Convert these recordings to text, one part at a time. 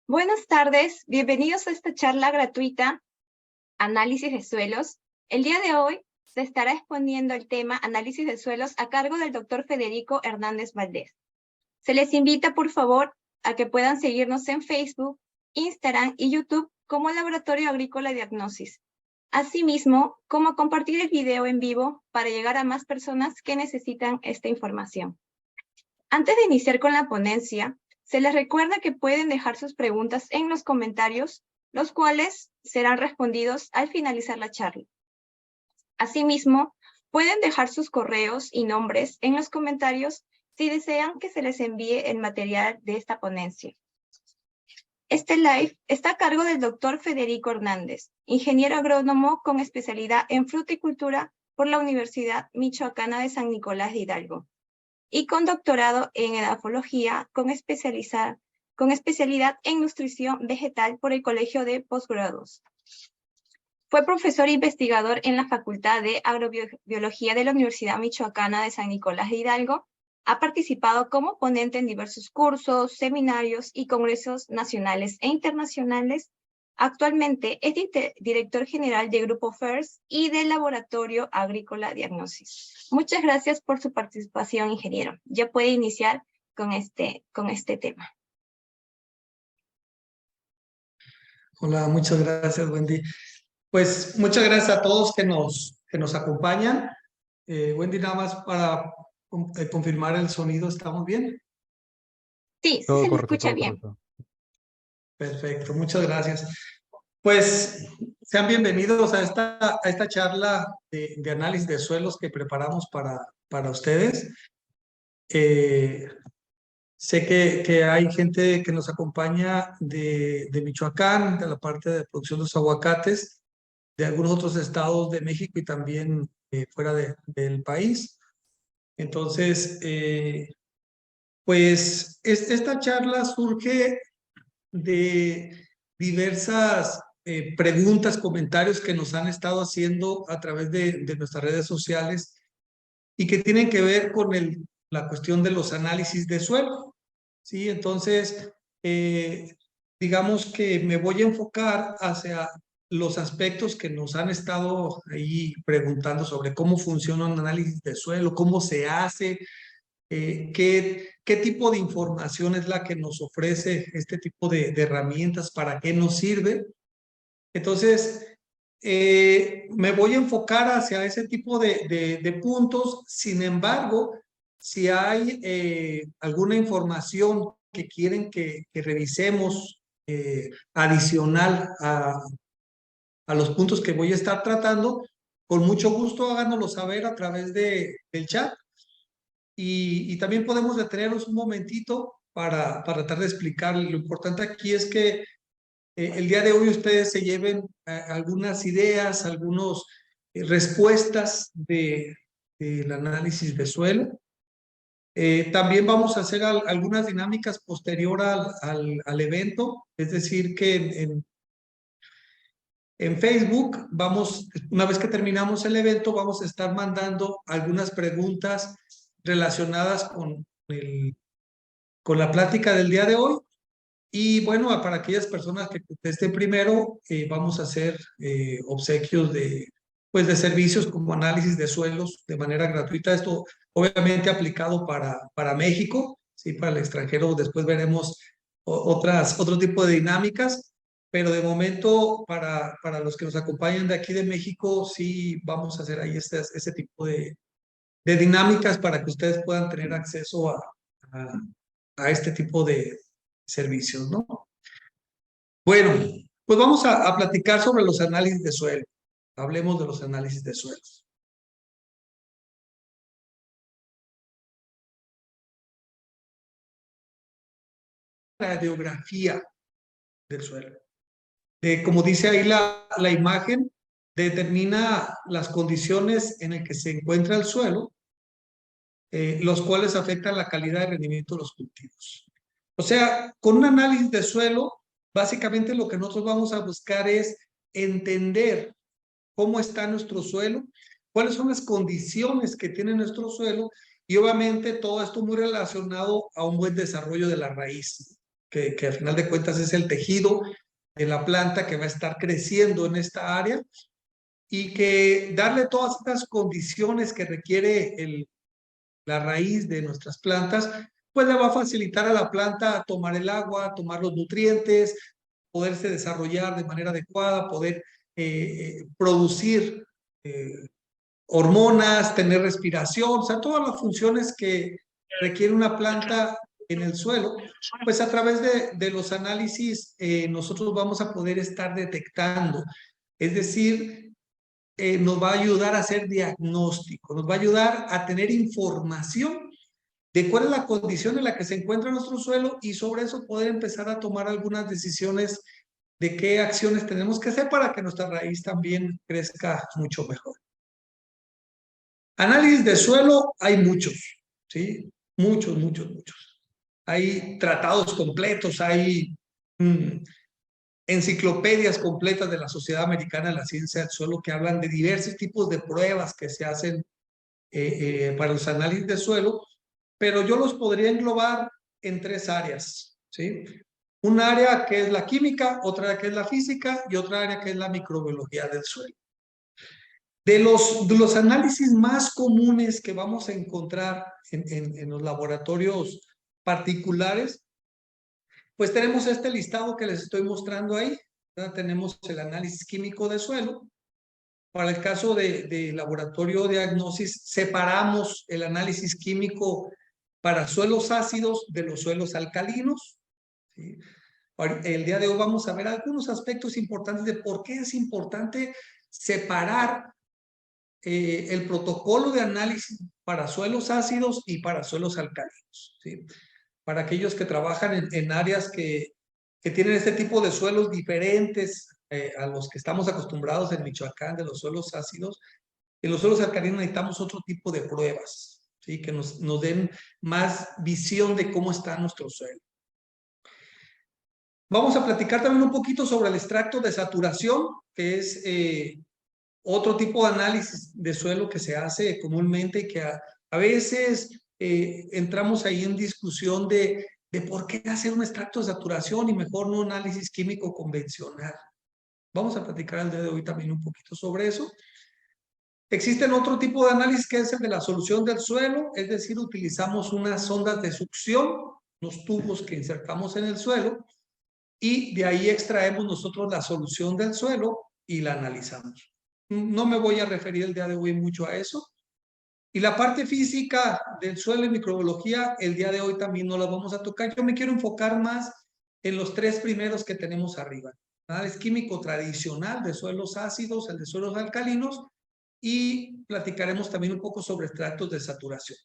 Buenas tardes, bienvenidos a esta charla gratuita, Análisis de Suelos. El día de hoy se estará exponiendo el tema Análisis de Suelos a cargo del doctor Federico Hernández Valdés. Se les invita, por favor, a que puedan seguirnos en Facebook, Instagram y YouTube como Laboratorio Agrícola Diagnosis. Asimismo, como compartir el video en vivo para llegar a más personas que necesitan esta información. Antes de iniciar con la ponencia, se les recuerda que pueden dejar sus preguntas en los comentarios, los cuales serán respondidos al finalizar la charla. Asimismo, pueden dejar sus correos y nombres en los comentarios si desean que se les envíe el material de esta ponencia. Este live está a cargo del doctor Federico Hernández, ingeniero agrónomo con especialidad en fruticultura por la Universidad Michoacana de San Nicolás de Hidalgo, y con doctorado en edafología con especialidad en nutrición vegetal por el Colegio de Postgraduados. Fue profesor e investigador en la Facultad de Agrobiología de la Universidad Michoacana de San Nicolás de Hidalgo. Ha participado como ponente en diversos cursos, seminarios y congresos nacionales e internacionales. Actualmente es director general de Grupo FIRST y del Laboratorio Agrícola Diagnosis. Muchas gracias por su participación, ingeniero. Ya puede iniciar con este tema. Hola, muchas gracias, Wendy. Pues muchas gracias a todos que nos acompañan. Wendy, nada más para confirmar el sonido, ¿estamos bien? Sí, se le escucha bien. Correcto. Perfecto, muchas gracias. Pues sean bienvenidos a esta charla de análisis de suelos que preparamos para ustedes. Sé que hay gente que nos acompaña de Michoacán, de la parte de producción de los aguacates, de algunos otros estados de México y también fuera del país. Entonces, pues esta charla surge de diversas preguntas, comentarios que nos han estado haciendo a través de nuestras redes sociales y que tienen que ver con la cuestión de los análisis de suelo. ¿Sí? Entonces, digamos que me voy a enfocar hacia los aspectos que nos han estado ahí preguntando sobre cómo funciona un análisis de suelo, cómo se hace, qué tipo de información es la que nos ofrece este tipo de herramientas, para qué nos sirve. Entonces, me voy a enfocar hacia ese tipo de puntos. Sin embargo, si hay alguna información que quieren que revisemos adicional a los puntos que voy a estar tratando, con mucho gusto háganoslo saber a través del chat. Y también podemos detenernos un momentito para tratar de explicar. Lo importante aquí es que el día de hoy ustedes se lleven algunas ideas, algunas respuestas del análisis de suelo. También vamos a hacer algunas dinámicas posterior al evento, es decir, que en Facebook una vez que terminamos el evento, vamos a estar mandando algunas preguntas relacionadas con la plática del día de hoy. Y bueno, para aquellas personas que contesten primero, vamos a hacer obsequios de servicios como análisis de suelos de manera gratuita. Esto obviamente aplicado para México, ¿sí? Para el extranjero después veremos otro tipo de dinámicas, pero de momento para los que nos acompañan de aquí de México, sí vamos a hacer ahí ese tipo de dinámicas para que ustedes puedan tener acceso a este tipo de servicios, ¿no? Bueno, pues vamos a platicar sobre los análisis de suelo. Hablemos de los análisis de suelos. La radiografía del suelo. Como dice ahí la imagen, determina las condiciones en las que se encuentra el suelo, los cuales afectan la calidad de rendimiento de los cultivos. O sea, con un análisis de suelo, básicamente lo que nosotros vamos a buscar es entender cómo está nuestro suelo, cuáles son las condiciones que tiene nuestro suelo y obviamente todo esto muy relacionado a un buen desarrollo de la raíz. ¿Ok? que al final de cuentas es el tejido de la planta que va a estar creciendo en esta área, y que darle todas estas condiciones que requiere la raíz de nuestras plantas, pues le va a facilitar a la planta tomar el agua, tomar los nutrientes, poderse desarrollar de manera adecuada, poder producir hormonas, tener respiración, o sea, todas las funciones que requiere una planta en el suelo, pues a través de los análisis nosotros vamos a poder estar detectando. Es decir, nos va a ayudar a hacer diagnóstico, nos va a ayudar a tener información de cuál es la condición en la que se encuentra nuestro suelo, y sobre eso poder empezar a tomar algunas decisiones de qué acciones tenemos que hacer para que nuestra raíz también crezca mucho mejor. Análisis de suelo hay muchos, ¿sí? Muchos. Hay tratados completos, hay enciclopedias completas de la Sociedad Americana de la Ciencia del Suelo que hablan de diversos tipos de pruebas que se hacen para los análisis de suelo, pero yo los podría englobar en 3 áreas, ¿sí? Un área que es la química, otra área que es la física y otra área que es la microbiología del suelo. De los análisis más comunes que vamos a encontrar en los laboratorios particulares, pues tenemos este listado que les estoy mostrando ahí, ¿verdad? Tenemos el análisis químico de suelo. Para el caso de laboratorio de diagnosis, separamos el análisis químico para suelos ácidos de los suelos alcalinos, ¿sí? El día de hoy vamos a ver algunos aspectos importantes de por qué es importante separar el protocolo de análisis para suelos ácidos y para suelos alcalinos, ¿sí? Para aquellos que trabajan en áreas que tienen este tipo de suelos diferentes a los que estamos acostumbrados en Michoacán, de los suelos ácidos. En los suelos alcalinos necesitamos otro tipo de pruebas, ¿sí? Que nos den más visión de cómo está nuestro suelo. Vamos a platicar también un poquito sobre el extracto de saturación, que es otro tipo de análisis de suelo que se hace comúnmente y que a veces entramos ahí en discusión de por qué hacer un extracto de saturación y mejor no un análisis químico convencional. Vamos a platicar el día de hoy también un poquito sobre eso. Existen otro tipo de análisis que es el de la solución del suelo, es decir, utilizamos unas sondas de succión, unos tubos que insertamos en el suelo, y de ahí extraemos nosotros la solución del suelo y la analizamos. No me voy a referir el día de hoy mucho a eso. Y la parte física del suelo y microbiología, el día de hoy también no la vamos a tocar. Yo me quiero enfocar más en los 3 primeros que tenemos arriba. Análisis químico tradicional de suelos ácidos, el de suelos alcalinos, y platicaremos también un poco sobre extractos de saturación.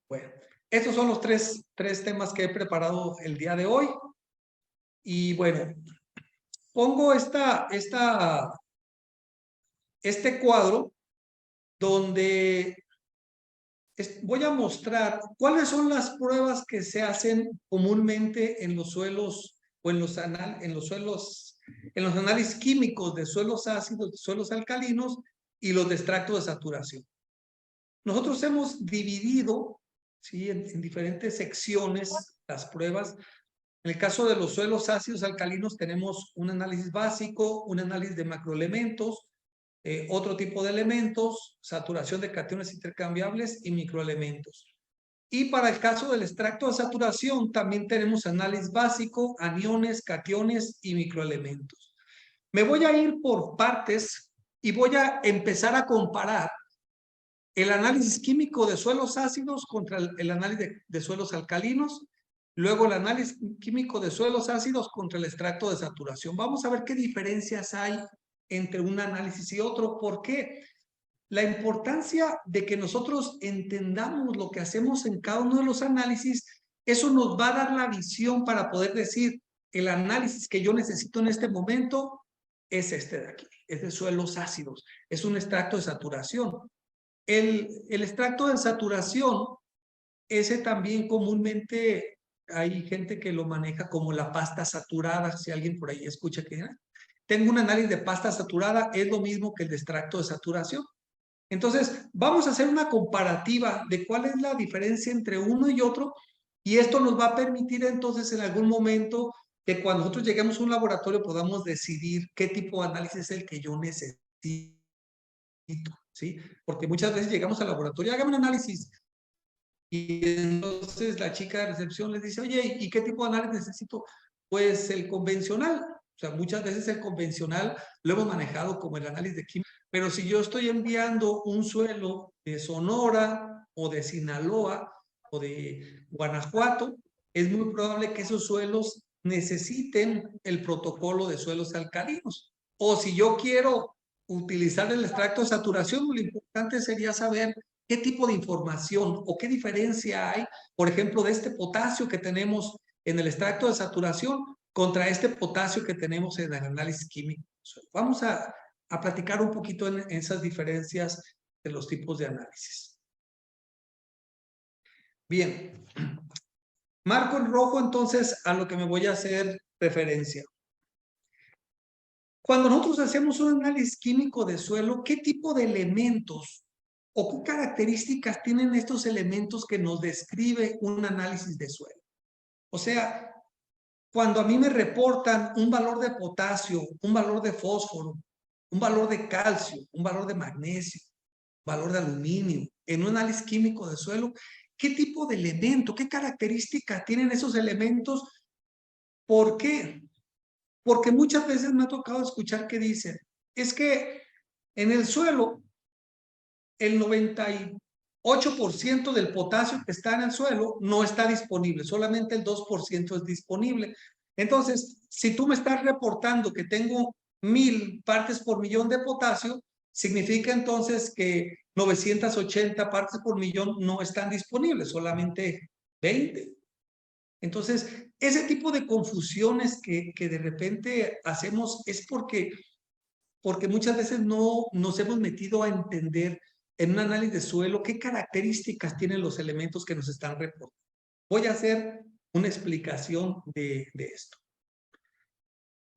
Bueno, estos son los tres temas que he preparado el día de hoy. Y bueno, pongo este cuadro donde voy a mostrar cuáles son las pruebas que se hacen comúnmente en los suelos o en los análisis químicos de suelos ácidos, de suelos alcalinos y los de extracto de saturación. Nosotros hemos dividido, ¿sí?, en diferentes secciones las pruebas. En el caso de los suelos ácidos alcalinos tenemos un análisis básico, un análisis de macroelementos, otro tipo de elementos, saturación de cationes intercambiables y microelementos. Y para el caso del extracto de saturación también tenemos análisis básico, aniones, cationes y microelementos. Me voy a ir por partes y voy a empezar a comparar el análisis químico de suelos ácidos contra el análisis de suelos alcalinos, luego el análisis químico de suelos ácidos contra el extracto de saturación. Vamos a ver qué diferencias hay entre un análisis y otro. ¿Por qué? La importancia de que nosotros entendamos lo que hacemos en cada uno de los análisis, eso nos va a dar la visión para poder decir, el análisis que yo necesito en este momento es este de aquí, es de suelos ácidos, es un extracto de saturación. El extracto de saturación, ese también comúnmente hay gente que lo maneja como la pasta saturada. Si alguien por ahí escucha que tengo un análisis de pasta saturada, es lo mismo que el de extracto de saturación. Entonces, vamos a hacer una comparativa de cuál es la diferencia entre uno y otro Y esto nos va a permitir entonces en algún momento que cuando nosotros lleguemos a un laboratorio podamos decidir qué tipo de análisis es el que yo necesito, ¿sí? Porque muchas veces llegamos al laboratorio, hágame un análisis. Y entonces la chica de recepción les dice, oye, ¿y qué tipo de análisis necesito? Pues el convencional. O sea, muchas veces el convencional lo hemos manejado como el análisis de química. Pero si yo estoy enviando un suelo de Sonora o de Sinaloa o de Guanajuato, es muy probable que esos suelos necesiten el protocolo de suelos alcalinos. O si yo quiero utilizar el extracto de saturación, lo importante sería saber qué tipo de información o qué diferencia hay, por ejemplo, de este potasio que tenemos en el extracto de saturación contra este potasio que tenemos en el análisis químico. Vamos a platicar un poquito en esas diferencias de los tipos de análisis. Bien, marco en rojo entonces a lo que me voy a hacer referencia. Cuando nosotros hacemos un análisis químico de suelo, ¿qué tipo de elementos o qué características tienen estos elementos que nos describe un análisis de suelo? O sea, cuando a mí me reportan un valor de potasio, un valor de fósforo, un valor de calcio, un valor de magnesio, valor de aluminio, en un análisis químico de suelo, ¿qué tipo de elemento, qué características tienen esos elementos? ¿Por qué? Porque muchas veces me ha tocado escuchar que dicen, es que en el suelo, el 98% del potasio que está en el suelo no está disponible, solamente el 2% es disponible. Entonces, si tú me estás reportando que tengo 1000 partes por millón de potasio, significa entonces que 980 partes por millón no están disponibles, solamente 20. Entonces, ese tipo de confusiones que de repente hacemos es porque muchas veces no nos hemos metido a entender en un análisis de suelo qué características tienen los elementos que nos están reportando. Voy a hacer una explicación de esto.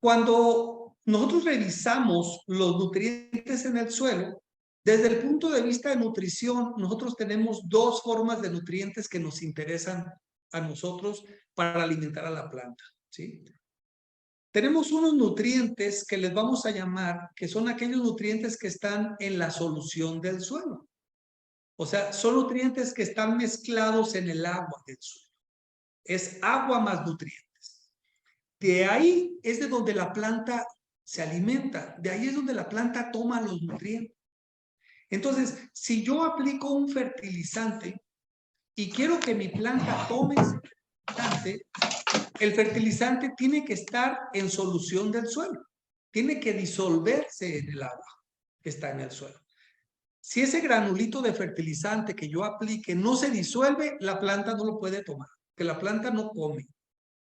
Cuando nosotros revisamos los nutrientes en el suelo, desde el punto de vista de nutrición, nosotros tenemos dos formas de nutrientes que nos interesan a nosotros para alimentar a la planta, ¿sí? Tenemos unos nutrientes que les vamos a llamar, que son aquellos nutrientes que están en la solución del suelo. O sea, son nutrientes que están mezclados en el agua del suelo. Es agua más nutrientes. De ahí es de donde la planta se alimenta. De ahí es donde la planta toma los nutrientes. Entonces, si yo aplico un fertilizante y quiero que mi planta tome ese fertilizante, el fertilizante tiene que estar en solución del suelo. Tiene que disolverse en el agua que está en el suelo. Si ese granulito de fertilizante que yo aplique no se disuelve, la planta no lo puede tomar. Que la planta no come.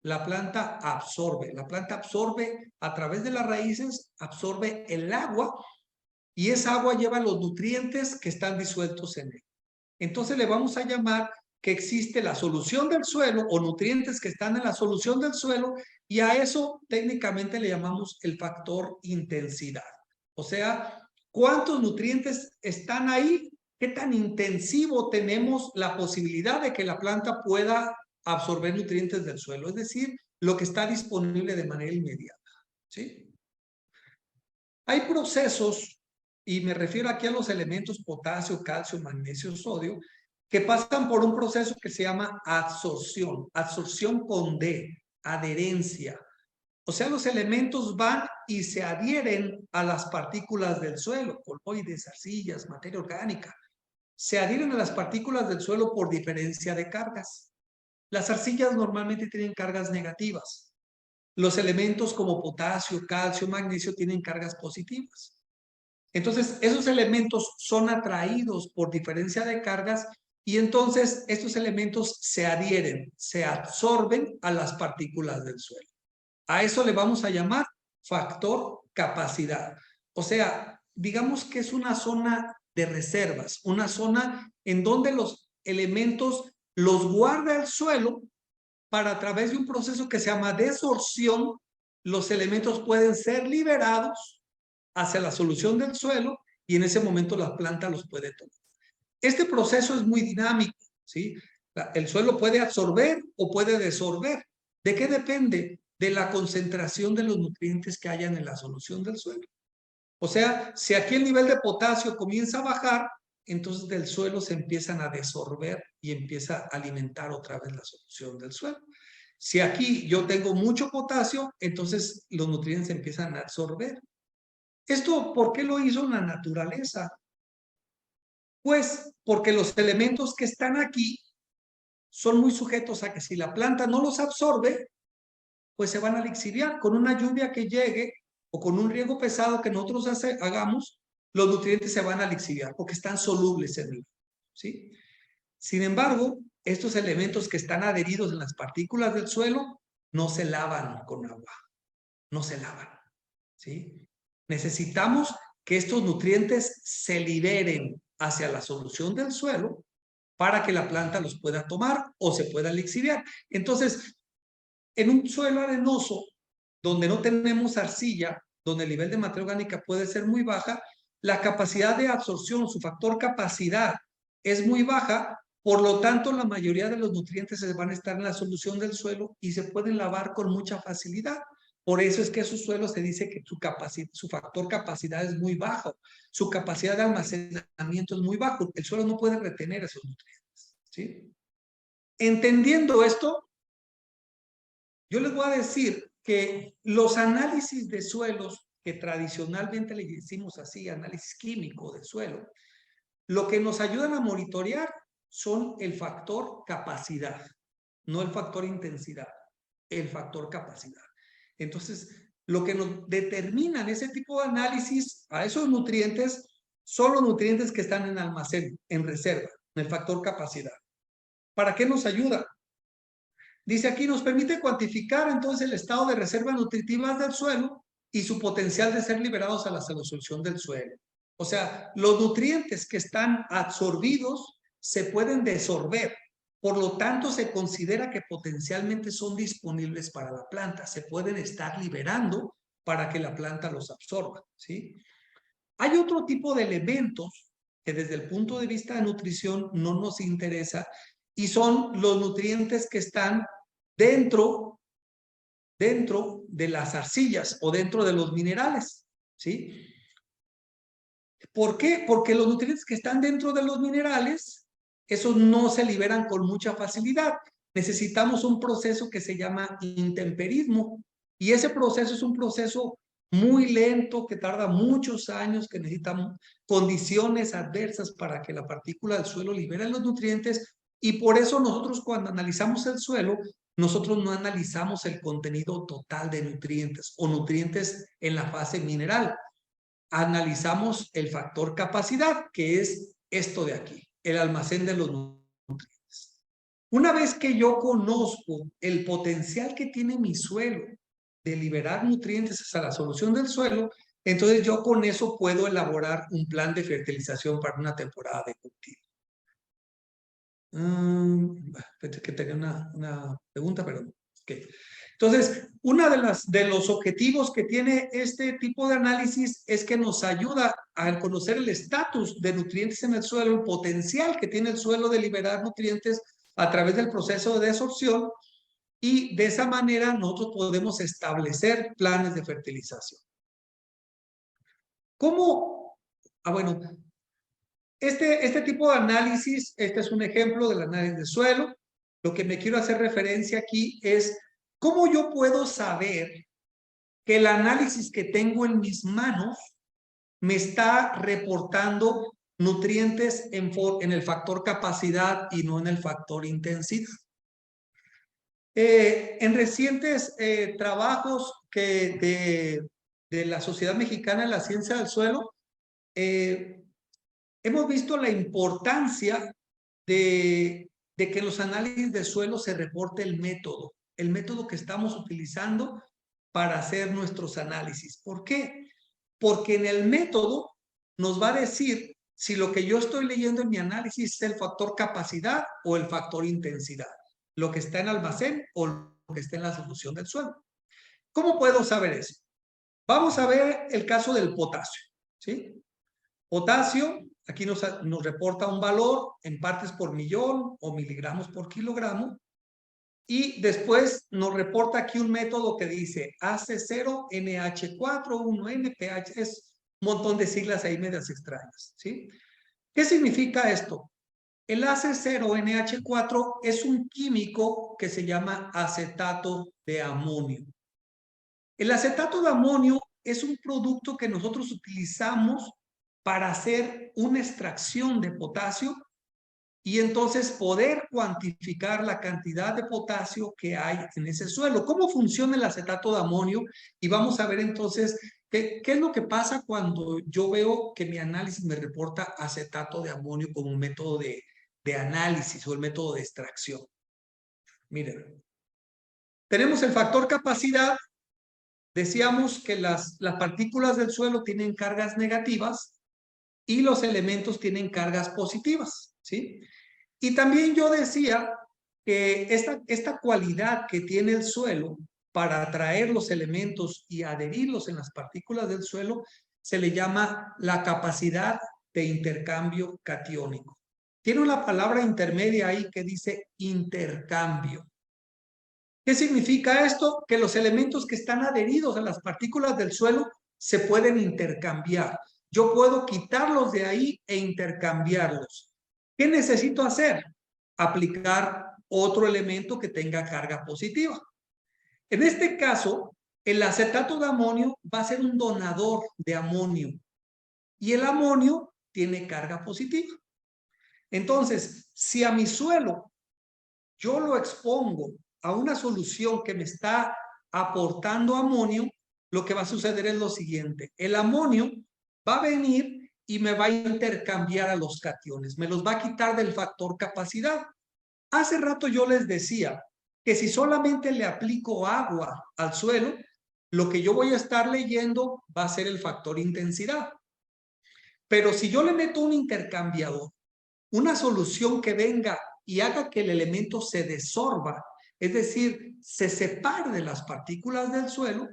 La planta absorbe. La planta absorbe a través de las raíces, absorbe el agua y esa agua lleva los nutrientes que están disueltos en él. Entonces le vamos a llamar que existe la solución del suelo o nutrientes que están en la solución del suelo y a eso técnicamente le llamamos el factor intensidad. O sea, ¿cuántos nutrientes están ahí? ¿Qué tan intensivo tenemos la posibilidad de que la planta pueda absorber nutrientes del suelo? Es decir, lo que está disponible de manera inmediata, ¿sí? Hay procesos, y me refiero aquí a los elementos potasio, calcio, magnesio, sodio, que pasan por un proceso que se llama absorción con D, adherencia. O sea, los elementos van y se adhieren a las partículas del suelo, coloides, arcillas, materia orgánica. Se adhieren a las partículas del suelo por diferencia de cargas. Las arcillas normalmente tienen cargas negativas. Los elementos como potasio, calcio, magnesio tienen cargas positivas. Entonces, esos elementos son atraídos por diferencia de cargas y entonces estos elementos se adhieren, se absorben a las partículas del suelo. A eso le vamos a llamar factor capacidad. O sea, digamos que es una zona de reservas, una zona en donde los elementos los guarda el suelo para a través de un proceso que se llama desorción, los elementos pueden ser liberados hacia la solución del suelo y en ese momento la planta los puede tomar. Este proceso es muy dinámico, ¿sí? El suelo puede absorber o puede desorber. ¿De qué depende? De la concentración de los nutrientes que hayan en la solución del suelo. O sea, si aquí el nivel de potasio comienza a bajar, entonces del suelo se empiezan a desorber y empieza a alimentar otra vez la solución del suelo. Si aquí yo tengo mucho potasio, entonces los nutrientes empiezan a absorber. ¿Esto por qué lo hizo la naturaleza? Pues porque los elementos que están aquí son muy sujetos a que si la planta no los absorbe, pues se van a lixiviar. Con una lluvia que llegue o con un riego pesado que nosotros hagamos, los nutrientes se van a lixiviar porque están solubles en el, ¿sí? Sin embargo, estos elementos que están adheridos en las partículas del suelo no se lavan con agua, no se lavan, ¿sí? Necesitamos que estos nutrientes se liberen hacia la solución del suelo para que la planta los pueda tomar o se pueda lixiviar. Entonces, en un suelo arenoso, donde no tenemos arcilla, donde el nivel de materia orgánica puede ser muy baja, la capacidad de absorción, su factor capacidad, es muy baja, por lo tanto, la mayoría de los nutrientes se van a estar en la solución del suelo y se pueden lavar con mucha facilidad. Por eso es que esos suelos se dice que su factor capacidad es muy bajo, su capacidad de almacenamiento es muy bajo, el suelo no puede retener esos nutrientes, ¿sí? Entendiendo esto, yo les voy a decir que los análisis de suelos, que tradicionalmente le decimos así, análisis químico de suelo, lo que nos ayudan a monitorear son el factor capacidad, no el factor intensidad, el factor capacidad. Entonces, lo que nos determinan ese tipo de análisis a esos nutrientes son los nutrientes que están en almacén, en reserva, en el factor capacidad. ¿Para qué nos ayuda? Dice aquí, nos permite cuantificar entonces el estado de reservas nutritivas del suelo y su potencial de ser liberados a la solución del suelo. O sea, los nutrientes que están absorbidos se pueden desorber. Por lo tanto, se considera que potencialmente son disponibles para la planta. Se pueden estar liberando para que la planta los absorba, ¿sí? Hay otro tipo de elementos que desde el punto de vista de nutrición no nos interesa y son los nutrientes que están dentro de las arcillas o dentro de los minerales, ¿sí? ¿Por qué? Porque los nutrientes que están dentro de los minerales, esos no se liberan con mucha facilidad. Necesitamos un proceso que se llama intemperismo y ese proceso es un proceso muy lento, que tarda muchos años, que necesitamos condiciones adversas para que la partícula del suelo libere los nutrientes y por eso nosotros cuando analizamos el suelo, nosotros no analizamos el contenido total de nutrientes o nutrientes en la fase mineral. Analizamos el factor capacidad, que es esto de aquí, el almacén de los nutrientes. Una vez que yo conozco el potencial que tiene mi suelo de liberar nutrientes hacia la solución del suelo, entonces yo con eso puedo elaborar un plan de fertilización para una temporada de cultivo. Que tenía una pregunta, pero okay. Entonces, uno de los objetivos que tiene este tipo de análisis es que nos ayuda a conocer el estatus de nutrientes en el suelo, el potencial que tiene el suelo de liberar nutrientes a través del proceso de desorción y de esa manera nosotros podemos establecer planes de fertilización. ¿Cómo? Bueno, este tipo de análisis, este es un ejemplo del análisis de suelo. Lo que me quiero hacer referencia aquí es cómo yo puedo saber que el análisis que tengo en mis manos me está reportando nutrientes en el factor capacidad y no en el factor intensidad. En recientes trabajos de la Sociedad Mexicana de la Ciencia del Suelo, hemos visto la importancia de que en los análisis de suelo se reporte el método que estamos utilizando para hacer nuestros análisis. ¿Por qué? Porque en el método nos va a decir si lo que yo estoy leyendo en mi análisis es el factor capacidad o el factor intensidad, lo que está en almacén o lo que está en la solución del suelo. ¿Cómo puedo saber eso? Vamos a ver el caso del potasio, ¿sí? Potasio Aquí nos reporta un valor en partes por millón o miligramos por kilogramo. Y después nos reporta aquí un método que dice AC0, NH4, 1N, pH, es un montón de siglas ahí medias extrañas, ¿sí? ¿Qué significa esto? El AC0NH4 es un químico que se llama acetato de amonio. El acetato de amonio es un producto que nosotros utilizamos para hacer una extracción de potasio y entonces poder cuantificar la cantidad de potasio que hay en ese suelo. ¿Cómo funciona el acetato de amonio? Y vamos a ver entonces qué es lo que pasa cuando yo veo que mi análisis me reporta acetato de amonio como un método de análisis o el método de extracción. Miren, tenemos el factor capacidad. Decíamos que las partículas del suelo tienen cargas negativas y los elementos tienen cargas positivas, ¿sí? Y también yo decía que esta cualidad que tiene el suelo para atraer los elementos y adherirlos en las partículas del suelo se le llama la capacidad de intercambio catiónico. Tiene una palabra intermedia ahí que dice intercambio. ¿Qué significa esto? Que los elementos que están adheridos a las partículas del suelo se pueden intercambiar. Yo puedo quitarlos de ahí e intercambiarlos. ¿Qué necesito hacer? Aplicar otro elemento que tenga carga positiva. En este caso, el acetato de amonio va a ser un donador de amonio y el amonio tiene carga positiva. Entonces, si a mi suelo yo lo expongo a una solución que me está aportando amonio, lo que va a suceder es lo siguiente. El amonio va a venir y me va a intercambiar a los cationes, me los va a quitar del factor capacidad. Hace rato yo les decía que si solamente le aplico agua al suelo, lo que yo voy a estar leyendo va a ser el factor intensidad. Pero si yo le meto un intercambiador, una solución que venga y haga que el elemento se desorba, es decir, se separe de las partículas del suelo,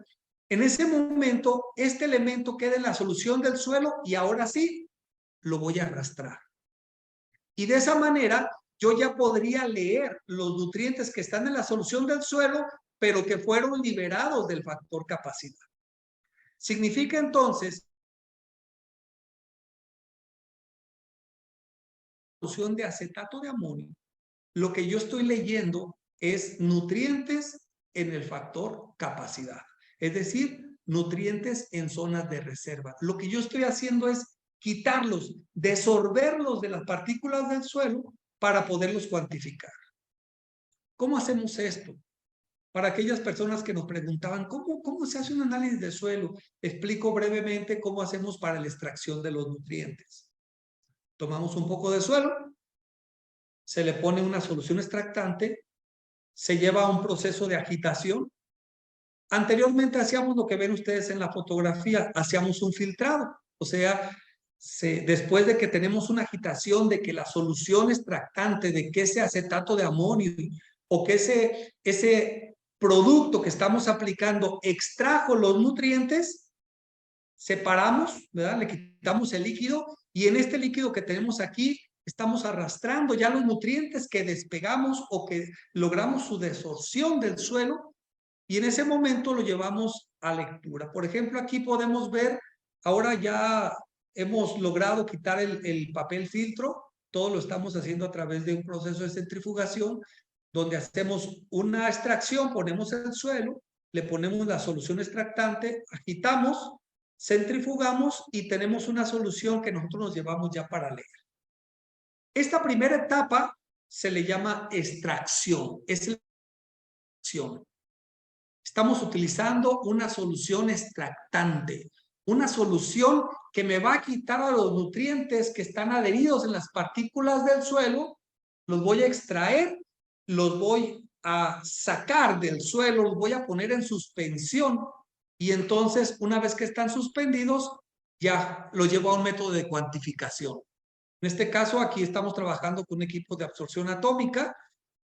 en ese momento este elemento queda en la solución del suelo y ahora sí lo voy a arrastrar. Y de esa manera yo ya podría leer los nutrientes que están en la solución del suelo, pero que fueron liberados del factor capacidad. Significa entonces solución de acetato de amonio, lo que yo estoy leyendo es nutrientes en el factor capacidad, es decir, nutrientes en zonas de reserva. Lo que yo estoy haciendo es quitarlos, desorberlos de las partículas del suelo para poderlos cuantificar. ¿Cómo hacemos esto? Para aquellas personas que nos preguntaban, ¿cómo se hace un análisis de suelo? Explico brevemente cómo hacemos para la extracción de los nutrientes. Tomamos un poco de suelo, se le pone una solución extractante, se lleva a un proceso de agitación. Anteriormente hacíamos lo que ven ustedes en la fotografía, hacíamos un filtrado, o sea, después de que tenemos una agitación de que la solución extractante, de que ese acetato de amonio o que ese producto que estamos aplicando extrajo los nutrientes, separamos, ¿verdad? Le quitamos el líquido y en este líquido que tenemos aquí estamos arrastrando ya los nutrientes que despegamos o que logramos su desorción del suelo y en ese momento lo llevamos a lectura. Por ejemplo, aquí podemos ver, ahora ya hemos logrado quitar el papel filtro, todo lo estamos haciendo a través de un proceso de centrifugación, donde hacemos una extracción, ponemos el suelo, le ponemos la solución extractante, agitamos, centrifugamos y tenemos una solución que nosotros nos llevamos ya para leer. Esta primera etapa se le llama extracción, es la extracción. Estamos utilizando una solución extractante, una solución que me va a quitar a los nutrientes que están adheridos en las partículas del suelo, los voy a extraer, los voy a sacar del suelo, los voy a poner en suspensión y entonces una vez que están suspendidos ya los llevo a un método de cuantificación. En este caso aquí estamos trabajando con un equipo de absorción atómica.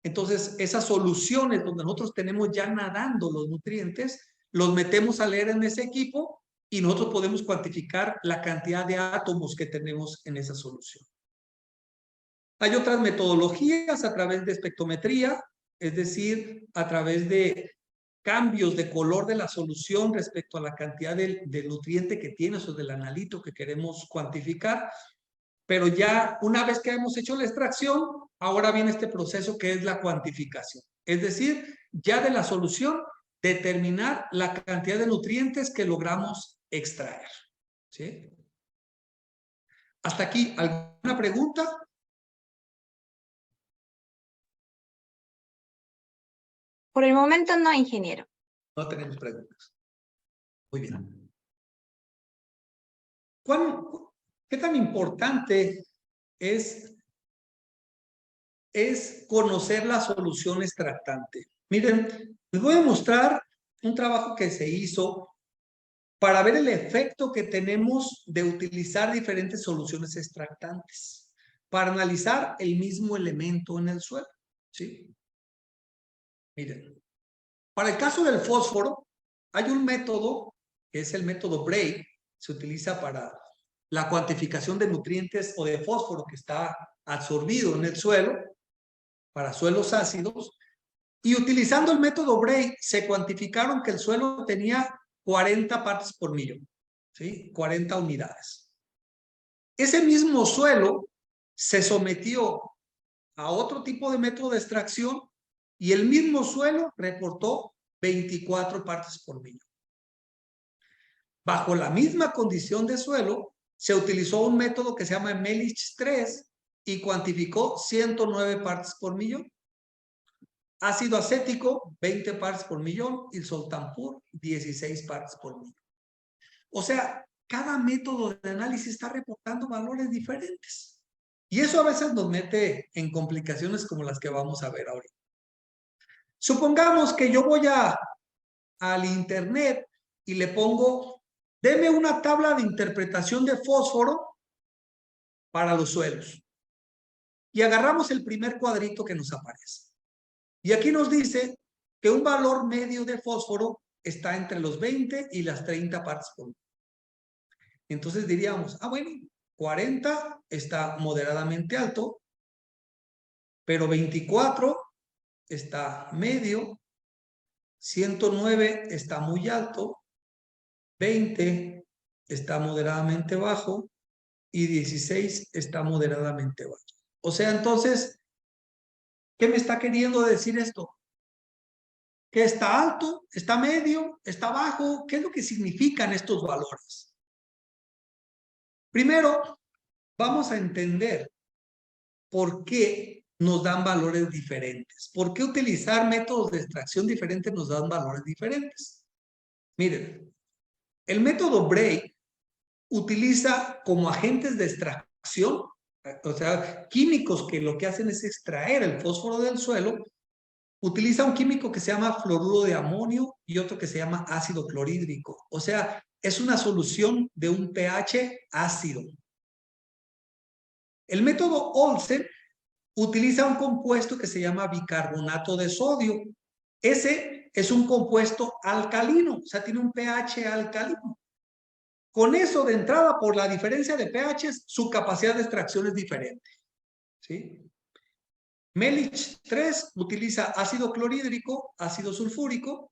Entonces, esas soluciones donde nosotros tenemos ya nadando los nutrientes, los metemos a leer en ese equipo y nosotros podemos cuantificar la cantidad de átomos que tenemos en esa solución. Hay otras metodologías a través de espectrometría, es decir, a través de cambios de color de la solución respecto a la cantidad del nutriente que tiene o del analito que queremos cuantificar. Pero ya una vez que hemos hecho la extracción, ahora viene este proceso que es la cuantificación. Es decir, ya de la solución, determinar la cantidad de nutrientes que logramos extraer. ¿Sí? Hasta aquí, ¿alguna pregunta? Por el momento no, ingeniero. No tenemos preguntas. Muy bien. ¿Qué tan importante es conocer la solución extractante? Miren, les voy a mostrar un trabajo que se hizo para ver el efecto que tenemos de utilizar diferentes soluciones extractantes para analizar el mismo elemento en el suelo. ¿Sí? Miren, para el caso del fósforo, hay un método que es el método Bray, se utiliza para la cuantificación de nutrientes o de fósforo que está absorbido en el suelo, para suelos ácidos, y utilizando el método Bray se cuantificaron que el suelo tenía 40 partes por millón, ¿sí? 40 unidades. Ese mismo suelo se sometió a otro tipo de método de extracción y el mismo suelo reportó 24 partes por millón. Bajo la misma condición de suelo, se utilizó un método que se llama Melich 3 y cuantificó 109 partes por millón. Ácido acético, 20 partes por millón, y soltampur, 16 partes por millón. O sea, cada método de análisis está reportando valores diferentes. Y eso a veces nos mete en complicaciones como las que vamos a ver ahorita. Supongamos que yo voy al internet y le pongo, deme una tabla de interpretación de fósforo para los suelos. Y agarramos el primer cuadrito que nos aparece. Y aquí nos dice que un valor medio de fósforo está entre los 20 y las 30 partes por millón. Entonces diríamos, bueno, 40 está moderadamente alto, pero 24 está medio, 109 está muy alto, 20 está moderadamente bajo y 16 está moderadamente bajo. O sea, entonces, ¿qué me está queriendo decir esto? ¿Que está alto, está medio, está bajo? ¿Qué es lo que significan estos valores? Primero, vamos a entender por qué nos dan valores diferentes. ¿Por qué utilizar métodos de extracción diferentes nos dan valores diferentes? Miren, el método Bray utiliza como agentes de extracción, o sea, químicos que lo que hacen es extraer el fósforo del suelo. Utiliza un químico que se llama fluoruro de amonio y otro que se llama ácido clorhídrico. O sea, es una solución de un pH ácido. El método Olsen utiliza un compuesto que se llama bicarbonato de sodio. Ese es un compuesto alcalino, o sea, tiene un pH alcalino. Con eso, de entrada, por la diferencia de pH, su capacidad de extracción es diferente. ¿Sí? Melich 3 utiliza ácido clorhídrico, ácido sulfúrico.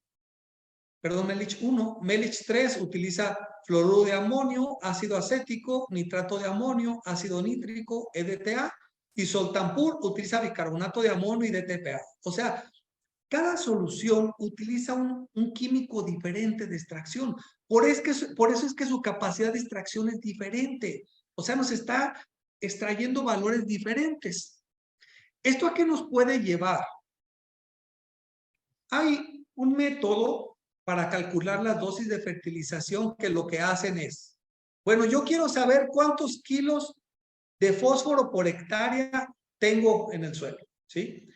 Perdón, Melich 1. Melich 3 utiliza fluoruro de amonio, ácido acético, nitrato de amonio, ácido nítrico, EDTA. Y Soltampur utiliza bicarbonato de amonio y DTPA. O sea, cada solución utiliza un químico diferente de extracción. Por eso es que su capacidad de extracción es diferente. O sea, nos está extrayendo valores diferentes. ¿Esto a qué nos puede llevar? Hay un método para calcular las dosis de fertilización que lo que hacen es, bueno, yo quiero saber cuántos kilos de fósforo por hectárea tengo en el suelo, ¿sí?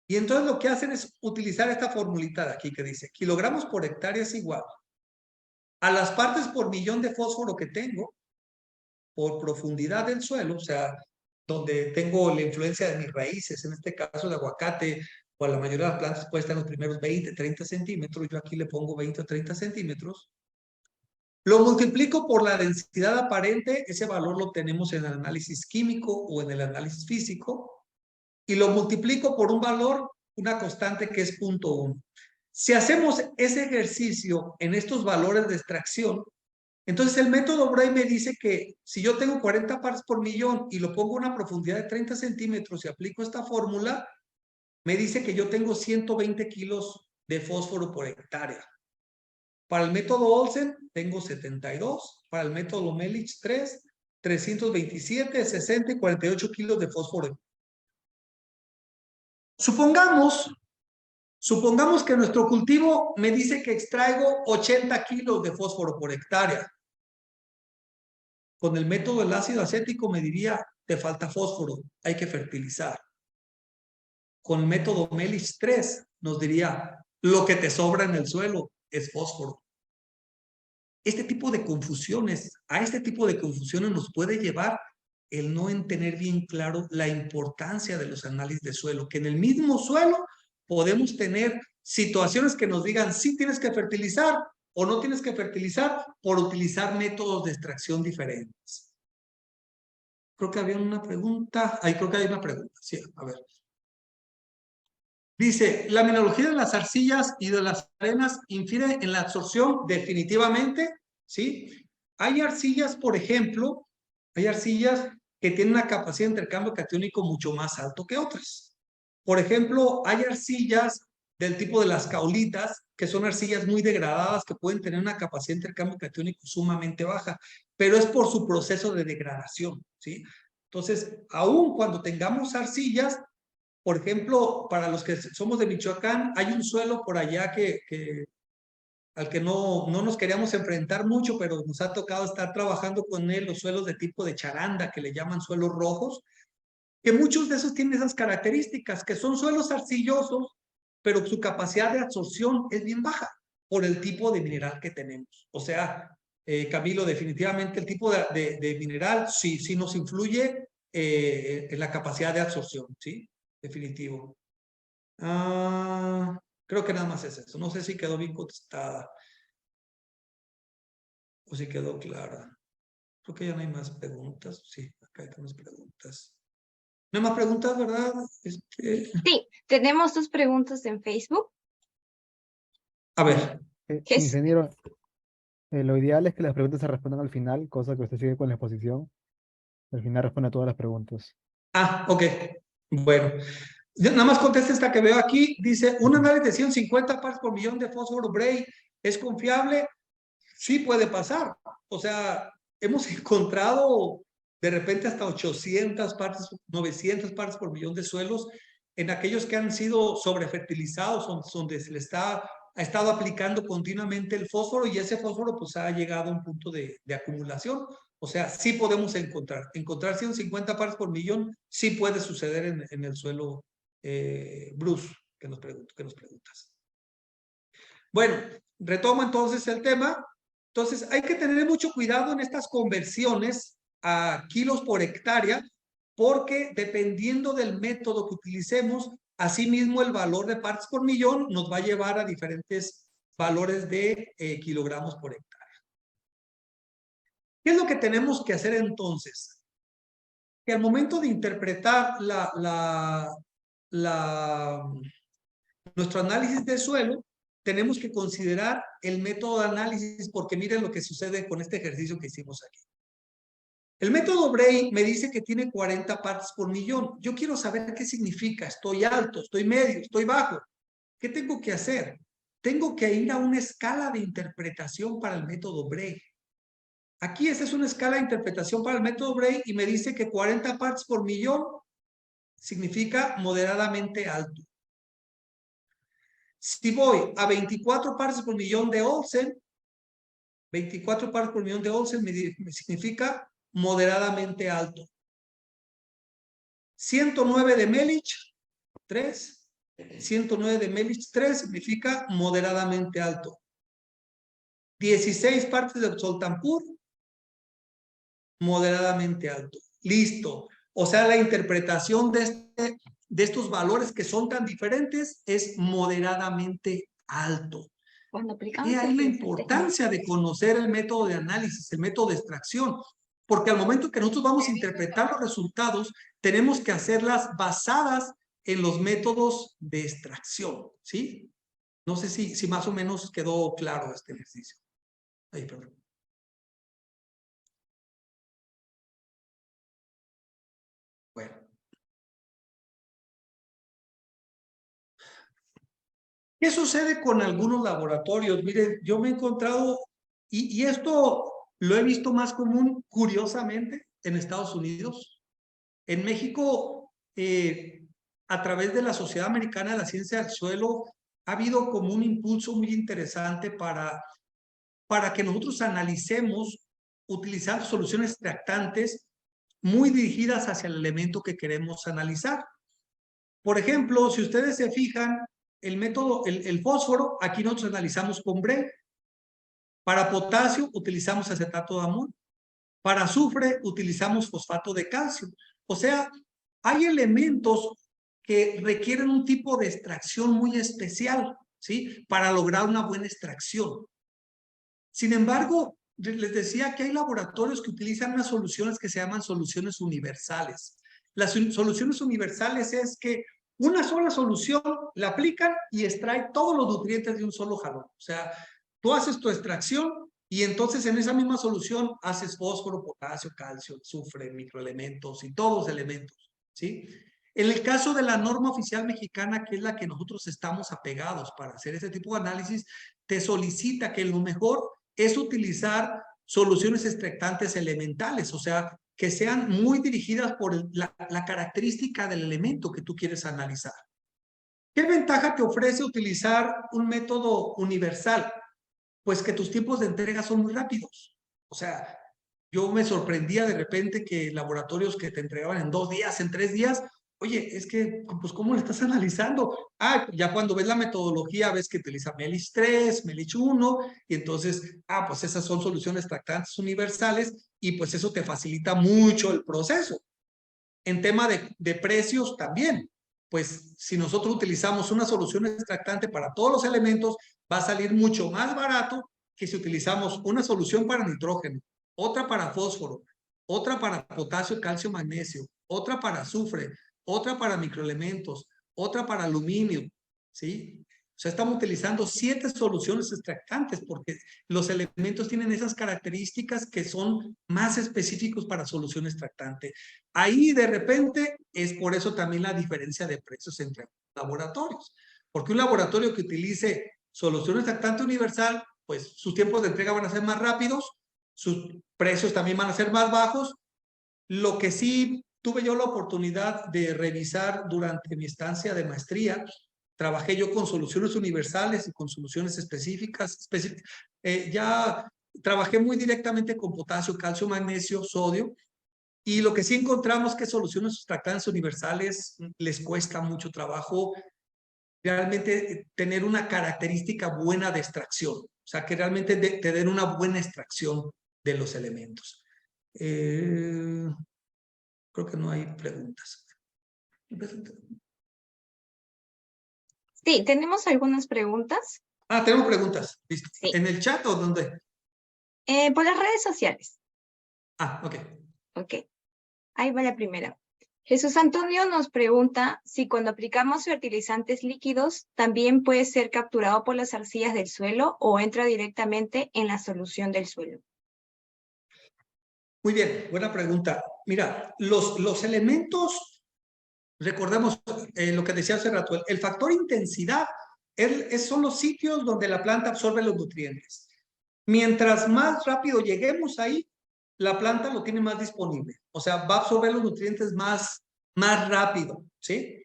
Y entonces lo que hacen es utilizar esta formulita de aquí que dice, kilogramos por hectárea es igual a las partes por millón de fósforo que tengo por profundidad del suelo, o sea, donde tengo la influencia de mis raíces, en este caso el aguacate o a la mayoría de las plantas puede estar en los primeros 20, 30 centímetros, yo aquí le pongo 20 o 30 centímetros. Lo multiplico por la densidad aparente, ese valor lo tenemos en el análisis químico o en el análisis físico, y lo multiplico por un valor, una constante que es 0.1. Si hacemos ese ejercicio en estos valores de extracción, entonces el método Bray me dice que si yo tengo 40 partes por millón y lo pongo a una profundidad de 30 centímetros y aplico esta fórmula, me dice que yo tengo 120 kilos de fósforo por hectárea. Para el método Olsen tengo 72, para el método Melich 3, 327, 60 y 48 kilos de fósforo. Supongamos que nuestro cultivo me dice que extraigo 80 kilos de fósforo por hectárea. Con el método del ácido acético me diría, te falta fósforo, hay que fertilizar. Con el método Melich 3 nos diría, lo que te sobra en el suelo es fósforo. A este tipo de confusiones nos puede llevar el no tener bien claro la importancia de los análisis de suelo, que en el mismo suelo podemos tener situaciones que nos digan si tienes que fertilizar o no tienes que fertilizar por utilizar métodos de extracción diferentes. Creo que había una pregunta. Ahí creo que hay una pregunta. Sí, a ver. Dice, ¿la mineralogía de las arcillas y de las arenas infiere en la absorción? Definitivamente, ¿sí? Hay arcillas, por ejemplo, hay arcillas que tienen una capacidad de intercambio catiónico mucho más alto que otras. Por ejemplo, hay arcillas del tipo de las caolitas, que son arcillas muy degradadas, que pueden tener una capacidad de intercambio catiónico sumamente baja, pero es por su proceso de degradación, ¿sí? Entonces, aún cuando tengamos arcillas, por ejemplo, para los que somos de Michoacán, hay un suelo por allá al que no nos queríamos enfrentar mucho, pero nos ha tocado estar trabajando con él, los suelos de tipo de charanda, que le llaman suelos rojos, que muchos de esos tienen esas características, que son suelos arcillosos, pero su capacidad de absorción es bien baja por el tipo de mineral que tenemos. O sea, Camilo, definitivamente el tipo de mineral sí nos influye en la capacidad de absorción, ¿sí? Definitivo. Creo que nada más es eso. No sé si quedó bien contestada o si quedó clara. Creo que ya no hay más preguntas. Sí, acá hay más preguntas. No hay más preguntas, ¿verdad? Sí, tenemos 2 preguntas en Facebook. A ver. Ingeniero, lo ideal es que las preguntas se respondan al final, cosa que usted sigue con la exposición. Al final responde a todas las preguntas. Ok. Bueno. Yo nada más contesta esta que veo aquí. Dice, un análisis de 150 partes por millón de fósforo Bray es confiable. Sí puede pasar. O sea, hemos encontrado de repente hasta 800 partes, 900 partes por millón de suelos en aquellos que han sido sobrefertilizados, donde se le ha estado aplicando continuamente el fósforo y ese fósforo pues ha llegado a un punto de acumulación. O sea, sí podemos encontrar 150 partes por millón, sí puede suceder en el suelo Bruce, que nos preguntas. Bueno, retomo entonces el tema. Entonces, hay que tener mucho cuidado en estas conversiones a kilos por hectárea, porque dependiendo del método que utilicemos, asimismo el valor de partes por millón nos va a llevar a diferentes valores de kilogramos por hectárea. ¿Qué es lo que tenemos que hacer entonces? Que al momento de interpretar nuestro análisis de suelo, tenemos que considerar el método de análisis, porque miren lo que sucede con este ejercicio que hicimos aquí. El método Bray me dice que tiene 40 partes por millón. Yo quiero saber qué significa. Estoy alto, estoy medio, estoy bajo. ¿Qué tengo que hacer? Tengo que ir a una escala de interpretación para el método Bray. Aquí esta es una escala de interpretación para el método Bray y me dice que 40 partes por millón significa moderadamente alto. Si voy a 24 partes por millón de Olsen, 24 partes por millón de Olsen me significa moderadamente alto. 109 de Melich, 3. 109 de Melich, 3 significa moderadamente alto. 16 partes de Soltampur, moderadamente alto. Listo. O sea, la interpretación de estos valores que son tan diferentes es moderadamente alto. Cuando aplicamos Y hay la importancia de conocer el método de análisis, el método de extracción, porque al momento que nosotros vamos a interpretar los resultados, tenemos que hacerlas basadas en los métodos de extracción, ¿sí? No sé si más o menos quedó claro este ejercicio. Ahí, perdón. Bueno. ¿Qué sucede con algunos laboratorios? Miren, yo me he encontrado, y esto lo he visto más común, curiosamente, en Estados Unidos. En México, a través de la Sociedad Americana de la Ciencia del Suelo, ha habido como un impulso muy interesante para que nosotros analicemos utilizando soluciones extractantes muy dirigidas hacia el elemento que queremos analizar. Por ejemplo, si ustedes se fijan, el método, el fósforo, aquí nosotros analizamos con Bray. Para potasio utilizamos acetato de amonio. Para azufre utilizamos fosfato de calcio. O sea, hay elementos que requieren un tipo de extracción muy especial, ¿sí? Para lograr una buena extracción. Sin embargo, les decía que hay laboratorios que utilizan unas soluciones que se llaman soluciones universales. Las soluciones universales es que una sola solución la aplican y extrae todos los nutrientes de un solo jalón. O sea, tú haces tu extracción y entonces en esa misma solución haces fósforo, potasio, calcio, azufre, microelementos y todos los elementos, ¿sí? En el caso de la norma oficial mexicana, que es la que nosotros estamos apegados para hacer ese tipo de análisis, te solicita que lo mejor es utilizar soluciones extractantes elementales, o sea, que sean muy dirigidas por la característica del elemento que tú quieres analizar. ¿Qué ventaja te ofrece utilizar un método universal? Pues que tus tiempos de entrega son muy rápidos. O sea, yo me sorprendía de repente que laboratorios que te entregaban en 2 días, en 3 días, oye, es que, pues, ¿cómo lo estás analizando? Ah, ya cuando ves la metodología, ves que utiliza MELIS 3, MELIS 1, y entonces, pues esas son soluciones extractantes universales, y pues eso te facilita mucho el proceso. En tema de precios también, pues si nosotros utilizamos una solución extractante para todos los elementos, va a salir mucho más barato que si utilizamos una solución para nitrógeno, otra para fósforo, otra para potasio, calcio, magnesio, otra para azufre, otra para microelementos, otra para aluminio, ¿sí? O sea, estamos utilizando 7 soluciones extractantes porque los elementos tienen esas características que son más específicos para solución extractante. Ahí de repente es por eso también la diferencia de precios entre laboratorios. Porque un laboratorio que utilice solución extractante universal, pues sus tiempos de entrega van a ser más rápidos, sus precios también van a ser más bajos. Lo que sí tuve yo la oportunidad de revisar durante mi estancia de maestría, trabajé yo con soluciones universales y con soluciones específicas. Ya trabajé muy directamente con potasio, calcio, magnesio, sodio. Y lo que sí encontramos que soluciones extractantes universales les cuesta mucho trabajo realmente tener una característica buena de extracción. O sea, que realmente te den una buena extracción de los elementos. Creo que no hay preguntas. Sí, tenemos algunas preguntas. Tenemos preguntas. Listo. Sí. ¿En el chat o dónde? Por las redes sociales. Ok. Ok. Ahí va la primera. Jesús Antonio nos pregunta si cuando aplicamos fertilizantes líquidos también puede ser capturado por las arcillas del suelo o entra directamente en la solución del suelo. Muy bien, buena pregunta. Mira, los elementos, recordemos lo que decía hace rato, el factor intensidad son los sitios donde la planta absorbe los nutrientes. Mientras más rápido lleguemos ahí, la planta lo tiene más disponible. O sea, va a absorber los nutrientes más rápido, ¿sí?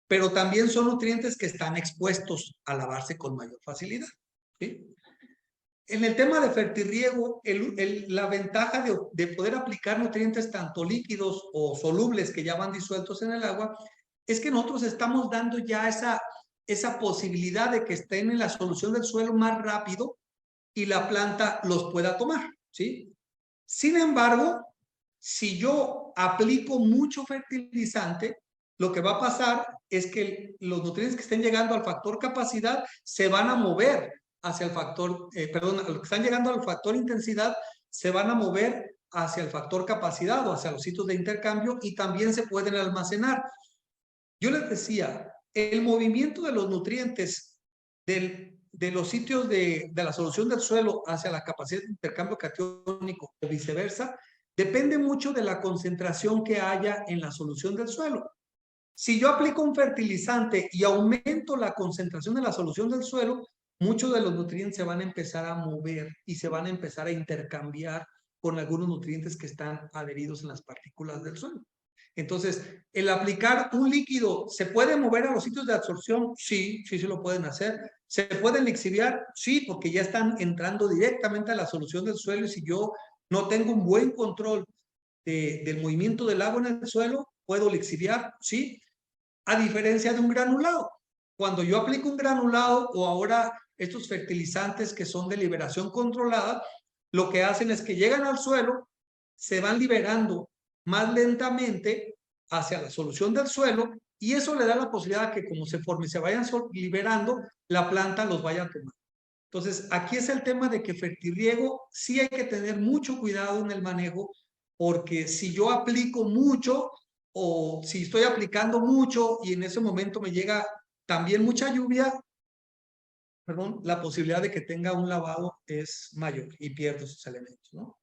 Pero también son nutrientes que están expuestos a lavarse con mayor facilidad, ¿sí? En el tema de fertirriego, la ventaja de poder aplicar nutrientes tanto líquidos o solubles que ya van disueltos en el agua es que nosotros estamos dando ya esa posibilidad de que estén en la solución del suelo más rápido y la planta los pueda tomar, ¿sí? Sin embargo, si yo aplico mucho fertilizante, lo que va a pasar es que los nutrientes que estén llegando al factor capacidad se van a mover hacia el factor, perdón, los que están llegando al factor intensidad se van a mover hacia el factor capacidad o hacia los sitios de intercambio y también se pueden almacenar. Yo les decía, el movimiento de los nutrientes de los sitios de la solución del suelo hacia la capacidad de intercambio catiónico o viceversa, depende mucho de la concentración que haya en la solución del suelo. Si yo aplico un fertilizante y aumento la concentración de la solución del suelo, muchos de los nutrientes se van a empezar a mover y se van a empezar a intercambiar con algunos nutrientes que están adheridos en las partículas del suelo. Entonces, el aplicar un líquido, ¿se puede mover a los sitios de absorción? Sí, sí se lo pueden hacer. ¿Se pueden lixiviar? Sí, porque ya están entrando directamente a la solución del suelo y si yo no tengo un buen control del movimiento del agua en el suelo, ¿puedo lixiviar? Sí, a diferencia de un granulado. Cuando yo aplico un granulado o ahora estos fertilizantes que son de liberación controlada, lo que hacen es que llegan al suelo, se van liberando más lentamente hacia la solución del suelo y eso le da la posibilidad de que conforme se vayan liberando, la planta los vaya a tomar. Entonces, aquí es el tema de que fertirriego sí hay que tener mucho cuidado en el manejo porque si yo aplico mucho o si estoy aplicando mucho y en ese momento me llega también mucha lluvia, perdón, la posibilidad de que tenga un lavado es mayor y pierdo sus elementos, ¿no?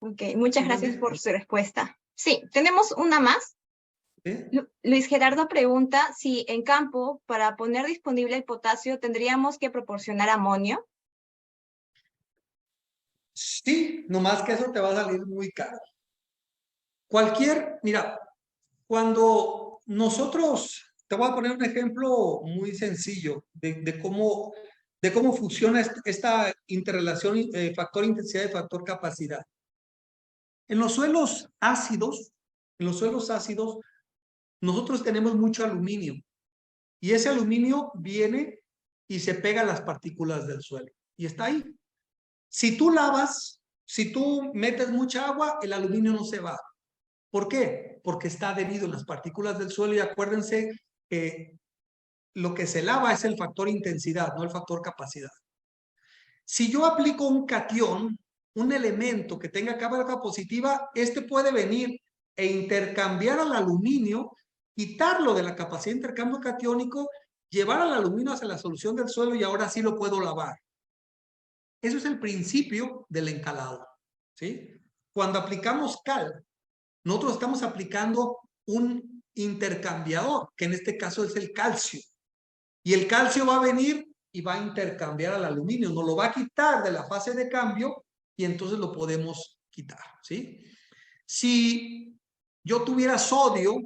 Ok, muchas gracias por su respuesta. Sí, tenemos una más. ¿Sí? Luis Gerardo pregunta si en campo, para poner disponible el potasio, tendríamos que proporcionar amonio. Sí, nomás que eso te va a salir muy caro. Mira, cuando nosotros, te voy a poner un ejemplo muy sencillo de cómo funciona esta interrelación factor intensidad y factor capacidad. En los suelos ácidos, nosotros tenemos mucho aluminio y ese aluminio viene y se pega a las partículas del suelo y está ahí. Si tú lavas, si tú metes mucha agua, el aluminio no se va. ¿Por qué? Porque está adherido en las partículas del suelo y acuérdense que lo que se lava es el factor intensidad, no el factor capacidad. Si yo aplico un catión, un elemento que tenga carga positiva, este puede venir e intercambiar al aluminio, quitarlo de la capacidad de intercambio catiónico, llevar al aluminio hacia la solución del suelo y ahora sí lo puedo lavar. Eso es el principio del encalado, ¿sí? Cuando aplicamos cal, nosotros estamos aplicando un intercambiador, que en este caso es el calcio. Y el calcio va a venir y va a intercambiar al aluminio, nos lo va a quitar de la fase de cambio y entonces lo podemos quitar, ¿sí? Si yo tuviera sodio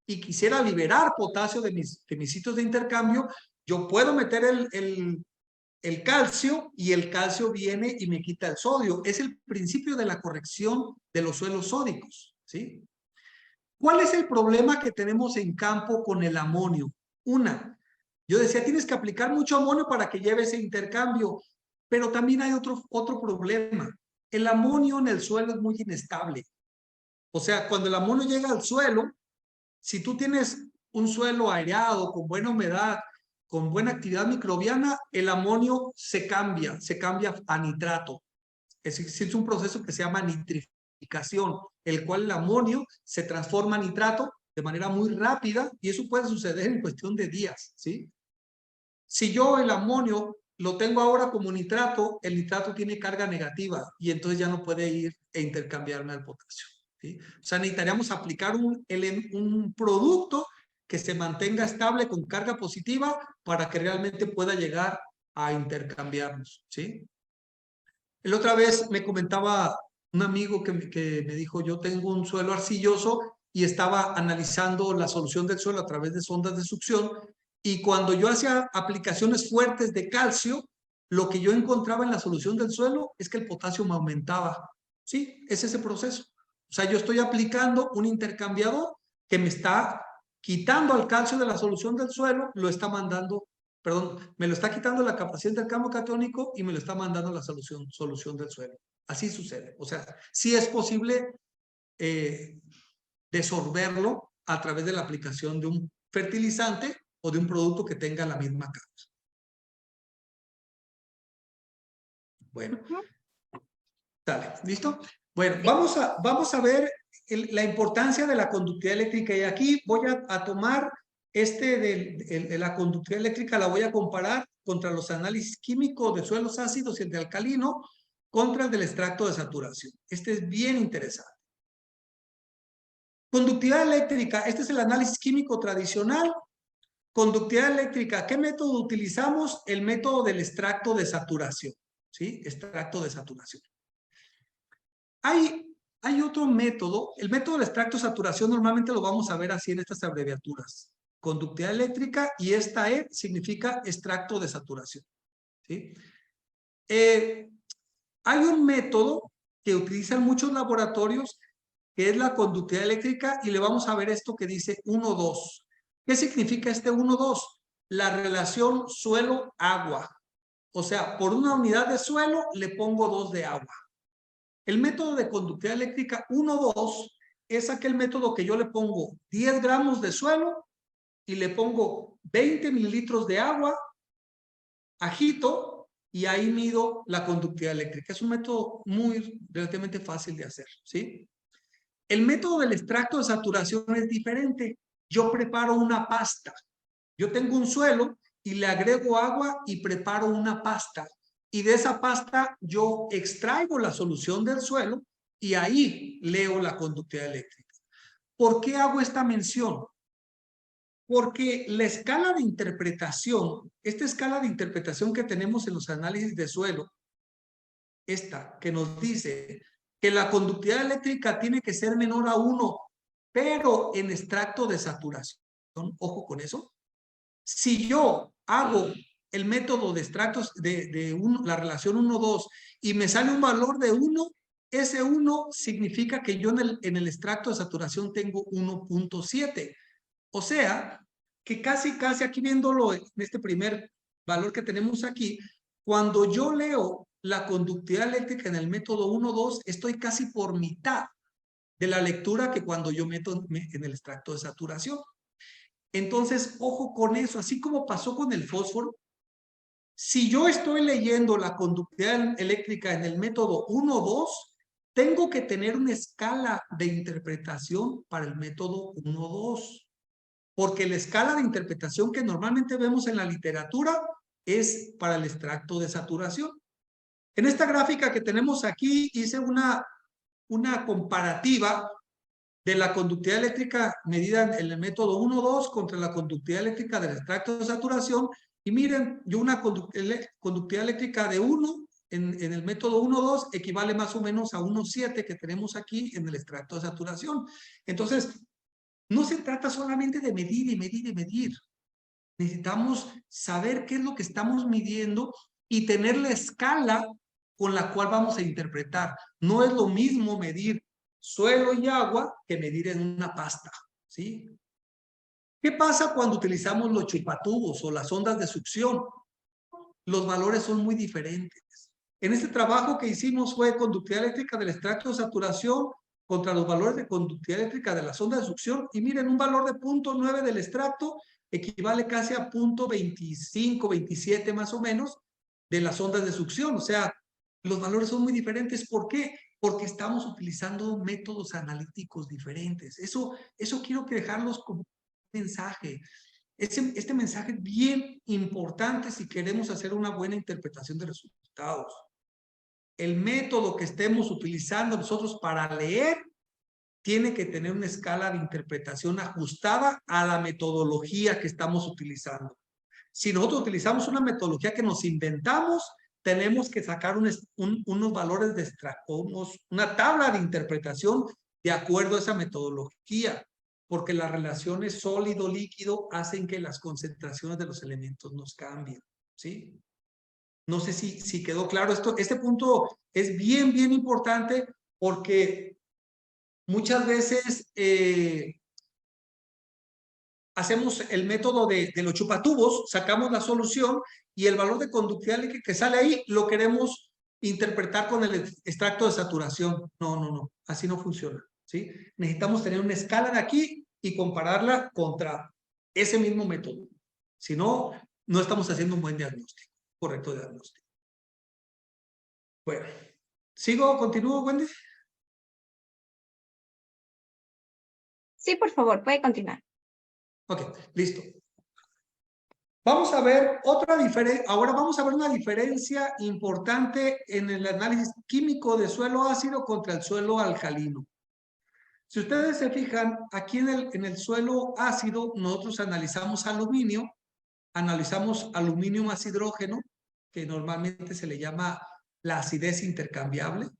y quisiera liberar potasio de mis sitios de intercambio, yo puedo meter el calcio y el calcio viene y me quita el sodio. Es el principio de la corrección de los suelos sódicos, ¿sí? ¿Cuál es el problema que tenemos en campo con el amonio? Yo decía, tienes que aplicar mucho amonio para que lleve ese intercambio, pero también hay otro problema. El amonio en el suelo es muy inestable. O sea, cuando el amonio llega al suelo, si tú tienes un suelo aireado, con buena humedad, con buena actividad microbiana, el amonio se cambia a nitrato. Es un proceso que se llama nitrificación, el cual el amonio se transforma en nitrato de manera muy rápida y eso puede suceder en cuestión de días, ¿sí? Si yo el amonio lo tengo ahora como nitrato, el nitrato tiene carga negativa y entonces ya no puede ir e intercambiarme al potasio, ¿sí? O sea, necesitaríamos aplicar un producto que se mantenga estable con carga positiva para que realmente pueda llegar a intercambiarnos, ¿sí? La otra vez me comentaba un amigo que me dijo, yo tengo un suelo arcilloso y estaba analizando la solución del suelo a través de sondas de succión y cuando yo hacía aplicaciones fuertes de calcio, lo que yo encontraba en la solución del suelo es que el potasio me aumentaba. Sí, es ese proceso. O sea, yo estoy aplicando un intercambiador que me está quitando al calcio de la solución del suelo, lo está mandando, perdón, me lo está quitando la capacidad de intercambio catiónico y me lo está mandando a la solución del suelo. Así sucede. O sea, sí es posible desorberlo a través de la aplicación de un fertilizante o de un producto que tenga la misma causa. Bueno, dale, ¿listo? Bueno, vamos a ver la importancia de la conductividad eléctrica, y aquí voy a tomar de la conductividad eléctrica, la voy a comparar contra los análisis químicos de suelos ácidos y el de alcalino contra el del extracto de saturación. Este es bien interesante. Conductividad eléctrica, este es el análisis químico tradicional. Conductividad eléctrica, ¿qué método utilizamos? El método del extracto de saturación, ¿sí? Extracto de saturación. Hay otro método, el método del extracto de saturación normalmente lo vamos a ver así en estas abreviaturas. Conductividad eléctrica, y esta E significa extracto de saturación, ¿sí? Hay un método que utilizan muchos laboratorios que es la conductividad eléctrica, y le vamos a ver esto que dice 1-2. ¿Qué significa este 1-2? La relación suelo-agua. O sea, por una unidad de suelo le pongo 2 de agua. El método de conductividad eléctrica 1-2 es aquel método que yo le pongo 10 gramos de suelo y le pongo 20 mililitros de agua, agito, y ahí mido la conductividad eléctrica. Es un método relativamente fácil de hacer, ¿sí? El método del extracto de saturación es diferente. Yo preparo una pasta. Yo tengo un suelo y le agrego agua y preparo una pasta. Y de esa pasta yo extraigo la solución del suelo y ahí leo la conductividad eléctrica. ¿Por qué hago esta mención? Porque la escala de interpretación, esta escala de interpretación que tenemos en los análisis de suelo, esta que nos dice que la conductividad eléctrica tiene que ser menor a 1, pero en extracto de saturación, ojo con eso. Si yo hago el método de extractos la relación 1-2 y me sale un valor de 1, ese 1 significa que yo en el extracto de saturación tengo 1.7. O sea, que casi aquí viéndolo en este primer valor que tenemos aquí, cuando yo leo la conductividad eléctrica en el método 1-2, estoy casi por mitad de la lectura que cuando yo meto en el extracto de saturación. Entonces, ojo con eso, así como pasó con el fósforo. Si yo estoy leyendo la conductividad eléctrica en el método 1-2, tengo que tener una escala de interpretación para el método 1-2. Porque la escala de interpretación que normalmente vemos en la literatura es para el extracto de saturación. En esta gráfica que tenemos aquí hice una comparativa de la conductividad eléctrica medida en el método 1-2 contra la conductividad eléctrica del extracto de saturación. Y miren, yo una conductividad eléctrica de 1 en el método 1-2 equivale más o menos a 1.7 que tenemos aquí en el extracto de saturación. Entonces, no se trata solamente de medir y medir y medir. Necesitamos saber qué es lo que estamos midiendo y tener la escala con la cual vamos a interpretar. No es lo mismo medir suelo y agua que medir en una pasta, ¿sí? ¿Qué pasa cuando utilizamos los chupatubos o las ondas de succión? Los valores son muy diferentes. En este trabajo que hicimos fue conductividad eléctrica del extracto de saturación contra los valores de conductividad eléctrica de la sonda de succión, y miren, un valor de 0.9 del extracto equivale casi a 0.25, 27 más o menos de las ondas de succión. O sea, los valores son muy diferentes. ¿Por qué? Porque estamos utilizando métodos analíticos diferentes. Eso quiero que dejarlos como mensaje. Este mensaje es bien importante si queremos hacer una buena interpretación de resultados. El método que estemos utilizando nosotros para leer tiene que tener una escala de interpretación ajustada a la metodología que estamos utilizando. Si nosotros utilizamos una metodología que nos inventamos, tenemos que sacar unos valores de extracto, una tabla de interpretación de acuerdo a esa metodología, porque las relaciones sólido-líquido hacen que las concentraciones de los elementos nos cambien, ¿sí? No sé si quedó claro esto. Este punto es bien, bien importante porque muchas veces hacemos el método de los chupatubos, sacamos la solución y el valor de conductividad que sale ahí lo queremos interpretar con el extracto de saturación. No, así no funciona, ¿sí? Necesitamos tener una escala de aquí y compararla contra ese mismo método. Si no, no estamos haciendo un buen diagnóstico, correcto diagnóstico. Bueno, ¿continúo, Wendy? Sí, por favor, puede continuar. Ok, listo. Vamos a ver otra diferencia. Ahora vamos a ver una diferencia importante en el análisis químico de suelo ácido contra el suelo alcalino. Si ustedes se fijan, aquí en el suelo ácido nosotros analizamos aluminio más hidrógeno, que normalmente se le llama la acidez intercambiable,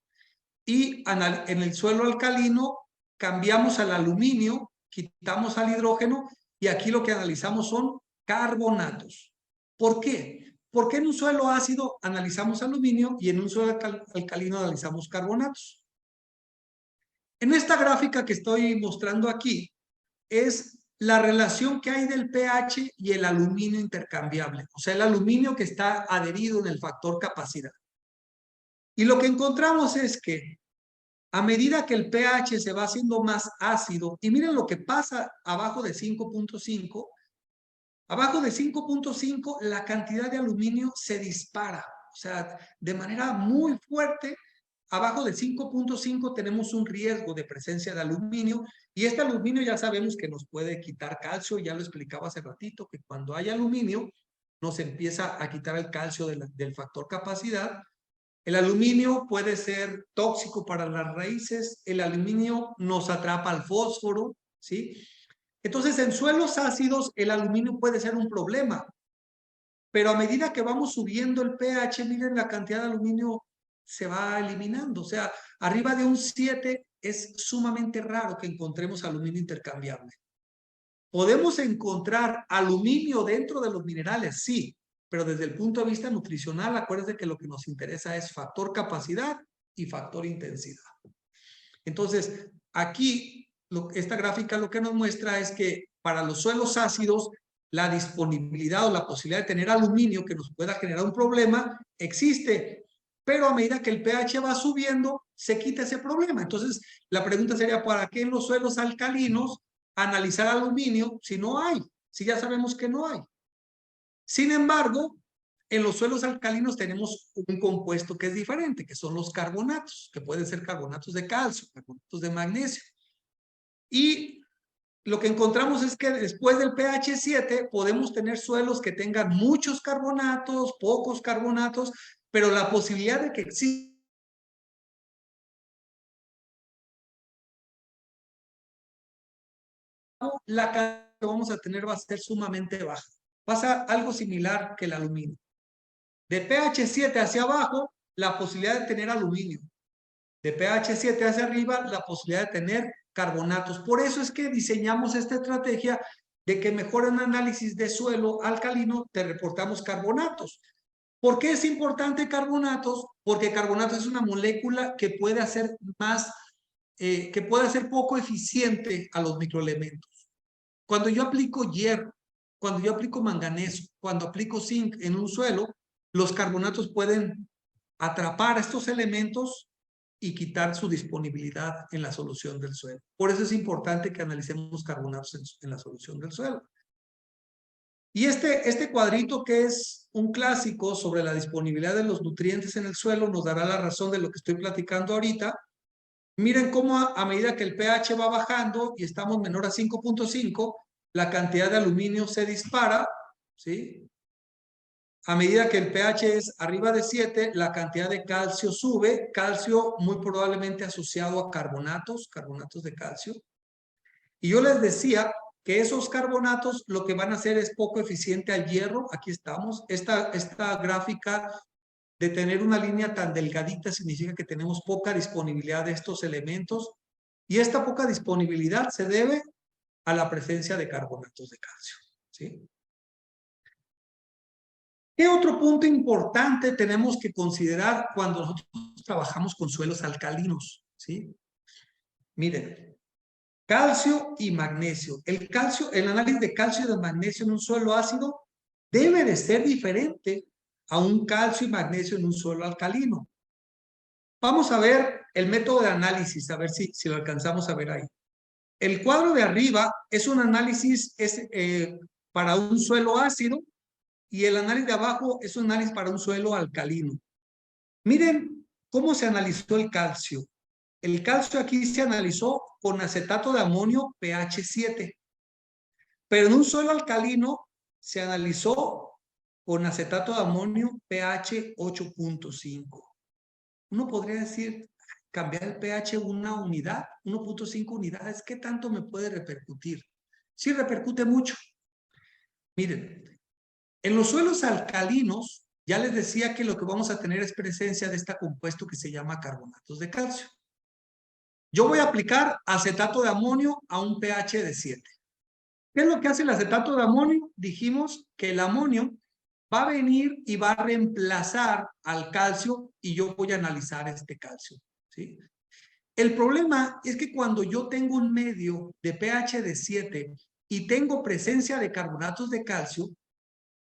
y en el suelo alcalino cambiamos al aluminio, quitamos al hidrógeno, y aquí lo que analizamos son carbonatos. ¿Por qué? Porque en un suelo ácido analizamos aluminio y en un suelo alcalino analizamos carbonatos. En esta gráfica que estoy mostrando aquí es la relación que hay del pH y el aluminio intercambiable, o sea, el aluminio que está adherido en el factor capacidad. Y lo que encontramos es que a medida que el pH se va haciendo más ácido, y miren lo que pasa abajo de 5.5, abajo de 5.5 la cantidad de aluminio se dispara, o sea, de manera muy fuerte. Abajo de 5.5 tenemos un riesgo de presencia de aluminio, y este aluminio ya sabemos que nos puede quitar calcio. Ya lo explicaba hace ratito, que cuando hay aluminio nos empieza a quitar el calcio del factor capacidad. El aluminio puede ser tóxico para las raíces, el aluminio nos atrapa al fósforo, ¿sí? Entonces, en suelos ácidos el aluminio puede ser un problema, pero a medida que vamos subiendo el pH, miren, la cantidad de aluminio se va eliminando. O sea, arriba de un 7 es sumamente raro que encontremos aluminio intercambiable. ¿Podemos encontrar aluminio dentro de los minerales? Sí, pero desde el punto de vista nutricional, acuérdense que lo que nos interesa es factor capacidad y factor intensidad. Entonces, aquí, esta gráfica lo que nos muestra es que para los suelos ácidos, la disponibilidad o la posibilidad de tener aluminio que nos pueda generar un problema existe, pero a medida que el pH va subiendo, se quita ese problema. Entonces, la pregunta sería, ¿para qué en los suelos alcalinos analizar aluminio si no hay? Si ya sabemos que no hay. Sin embargo, en los suelos alcalinos tenemos un compuesto que es diferente, que son los carbonatos, que pueden ser carbonatos de calcio, carbonatos de magnesio. Y lo que encontramos es que después del pH 7 podemos tener suelos que tengan muchos carbonatos, pocos carbonatos, pero la posibilidad de que exista la cantidad que vamos a tener va a ser sumamente baja. Pasa algo similar que el aluminio. De pH 7 hacia abajo, la posibilidad de tener aluminio. De pH 7 hacia arriba, la posibilidad de tener carbonatos. Por eso es que diseñamos esta estrategia de que mejor en análisis de suelo alcalino te reportamos carbonatos. ¿Por qué es importante carbonatos? Porque carbonatos es una molécula que puede hacer poco eficiente a los microelementos. Cuando yo aplico hierro, cuando yo aplico manganeso, cuando aplico zinc en un suelo, los carbonatos pueden atrapar estos elementos y quitar su disponibilidad en la solución del suelo. Por eso es importante que analicemos carbonatos en la solución del suelo. Y este cuadrito, que es un clásico sobre la disponibilidad de los nutrientes en el suelo, nos dará la razón de lo que estoy platicando ahorita. Miren cómo a medida que el pH va bajando y estamos menor a 5.5, la cantidad de aluminio se dispara, ¿sí? A medida que el pH es arriba de 7, la cantidad de calcio sube, calcio muy probablemente asociado a carbonatos de calcio. Y yo les decía que esos carbonatos lo que van a hacer es poco eficiente al hierro. Aquí estamos. Esta gráfica de tener una línea tan delgadita significa que tenemos poca disponibilidad de estos elementos, y esta poca disponibilidad se debe a la presencia de carbonatos de calcio, ¿sí? ¿Qué otro punto importante tenemos que considerar cuando nosotros trabajamos con suelos alcalinos? ¿Sí? Miren, calcio y magnesio. El análisis de calcio y de magnesio en un suelo ácido debe de ser diferente a un calcio y magnesio en un suelo alcalino. Vamos a ver el método de análisis, a ver si lo alcanzamos a ver ahí. El cuadro de arriba es un análisis para un suelo ácido y el análisis de abajo es un análisis para un suelo alcalino. Miren cómo se analizó el calcio. El calcio aquí se analizó con acetato de amonio pH 7, pero en un suelo alcalino se analizó con acetato de amonio pH 8.5. Uno podría decir, cambiar el pH una unidad, 1.5 unidades, ¿qué tanto me puede repercutir? Sí repercute mucho. Miren, en los suelos alcalinos, ya les decía que lo que vamos a tener es presencia de este compuesto que se llama carbonatos de calcio. Yo voy a aplicar acetato de amonio a un pH de 7. ¿Qué es lo que hace el acetato de amonio? Dijimos que el amonio va a venir y va a reemplazar al calcio y yo voy a analizar este calcio, ¿sí? El problema es que cuando yo tengo un medio de pH de 7 y tengo presencia de carbonatos de calcio,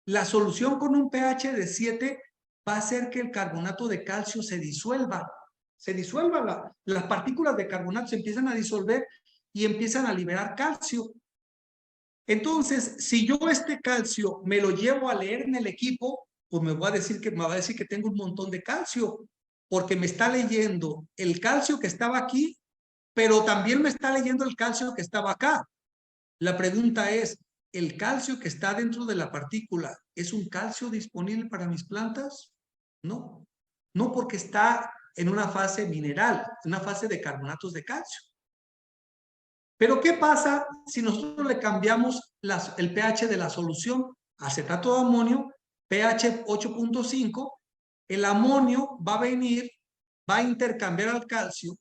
la solución con un pH de 7 va a hacer que el carbonato de calcio se disuelva. Las partículas de carbonato se empiezan a disolver y empiezan a liberar calcio. Entonces, si yo este calcio me lo llevo a leer en el equipo, pues me va a decir que tengo un montón de calcio, porque me está leyendo el calcio que estaba aquí, pero también me está leyendo el calcio que estaba acá. La pregunta es, ¿el calcio que está dentro de la partícula es un calcio disponible para mis plantas? No, no, porque está en una fase mineral, en una fase de carbonatos de calcio. Pero ¿qué pasa si nosotros le cambiamos el pH de la solución? Acetato de amonio, pH 8.5, el amonio va a venir, va a intercambiar al calcio.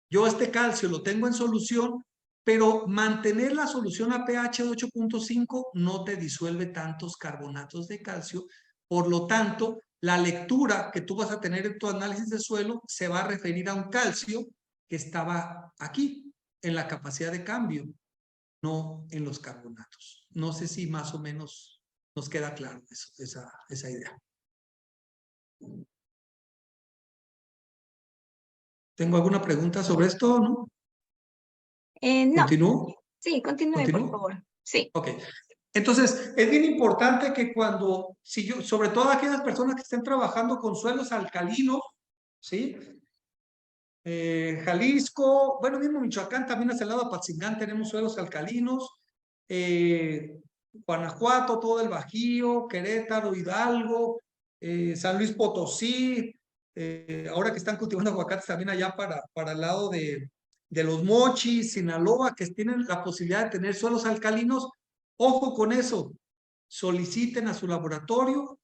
Yo este calcio lo tengo en solución, pero mantener la solución a pH de 8.5 no te disuelve tantos carbonatos de calcio. Por lo tanto, la lectura que tú vas a tener en tu análisis de suelo se va a referir a un calcio que estaba aquí, en la capacidad de cambio, no en los carbonatos. No sé si más o menos nos queda claro esa idea. ¿Tengo alguna pregunta sobre esto, no? No. ¿Continúo? Sí, continúe, por favor. Sí. Ok. Entonces, es bien importante que cuando, sobre todo aquellas personas que estén trabajando con suelos alcalinos, ¿sí? Jalisco, bueno, mismo Michoacán, también hacia el lado de Apatzingán tenemos suelos alcalinos, Guanajuato, todo el Bajío, Querétaro, Hidalgo, San Luis Potosí, ahora que están cultivando aguacates también allá para el lado de los Mochis, Sinaloa, que tienen la posibilidad de tener suelos alcalinos. Ojo con eso, soliciten a su laboratorio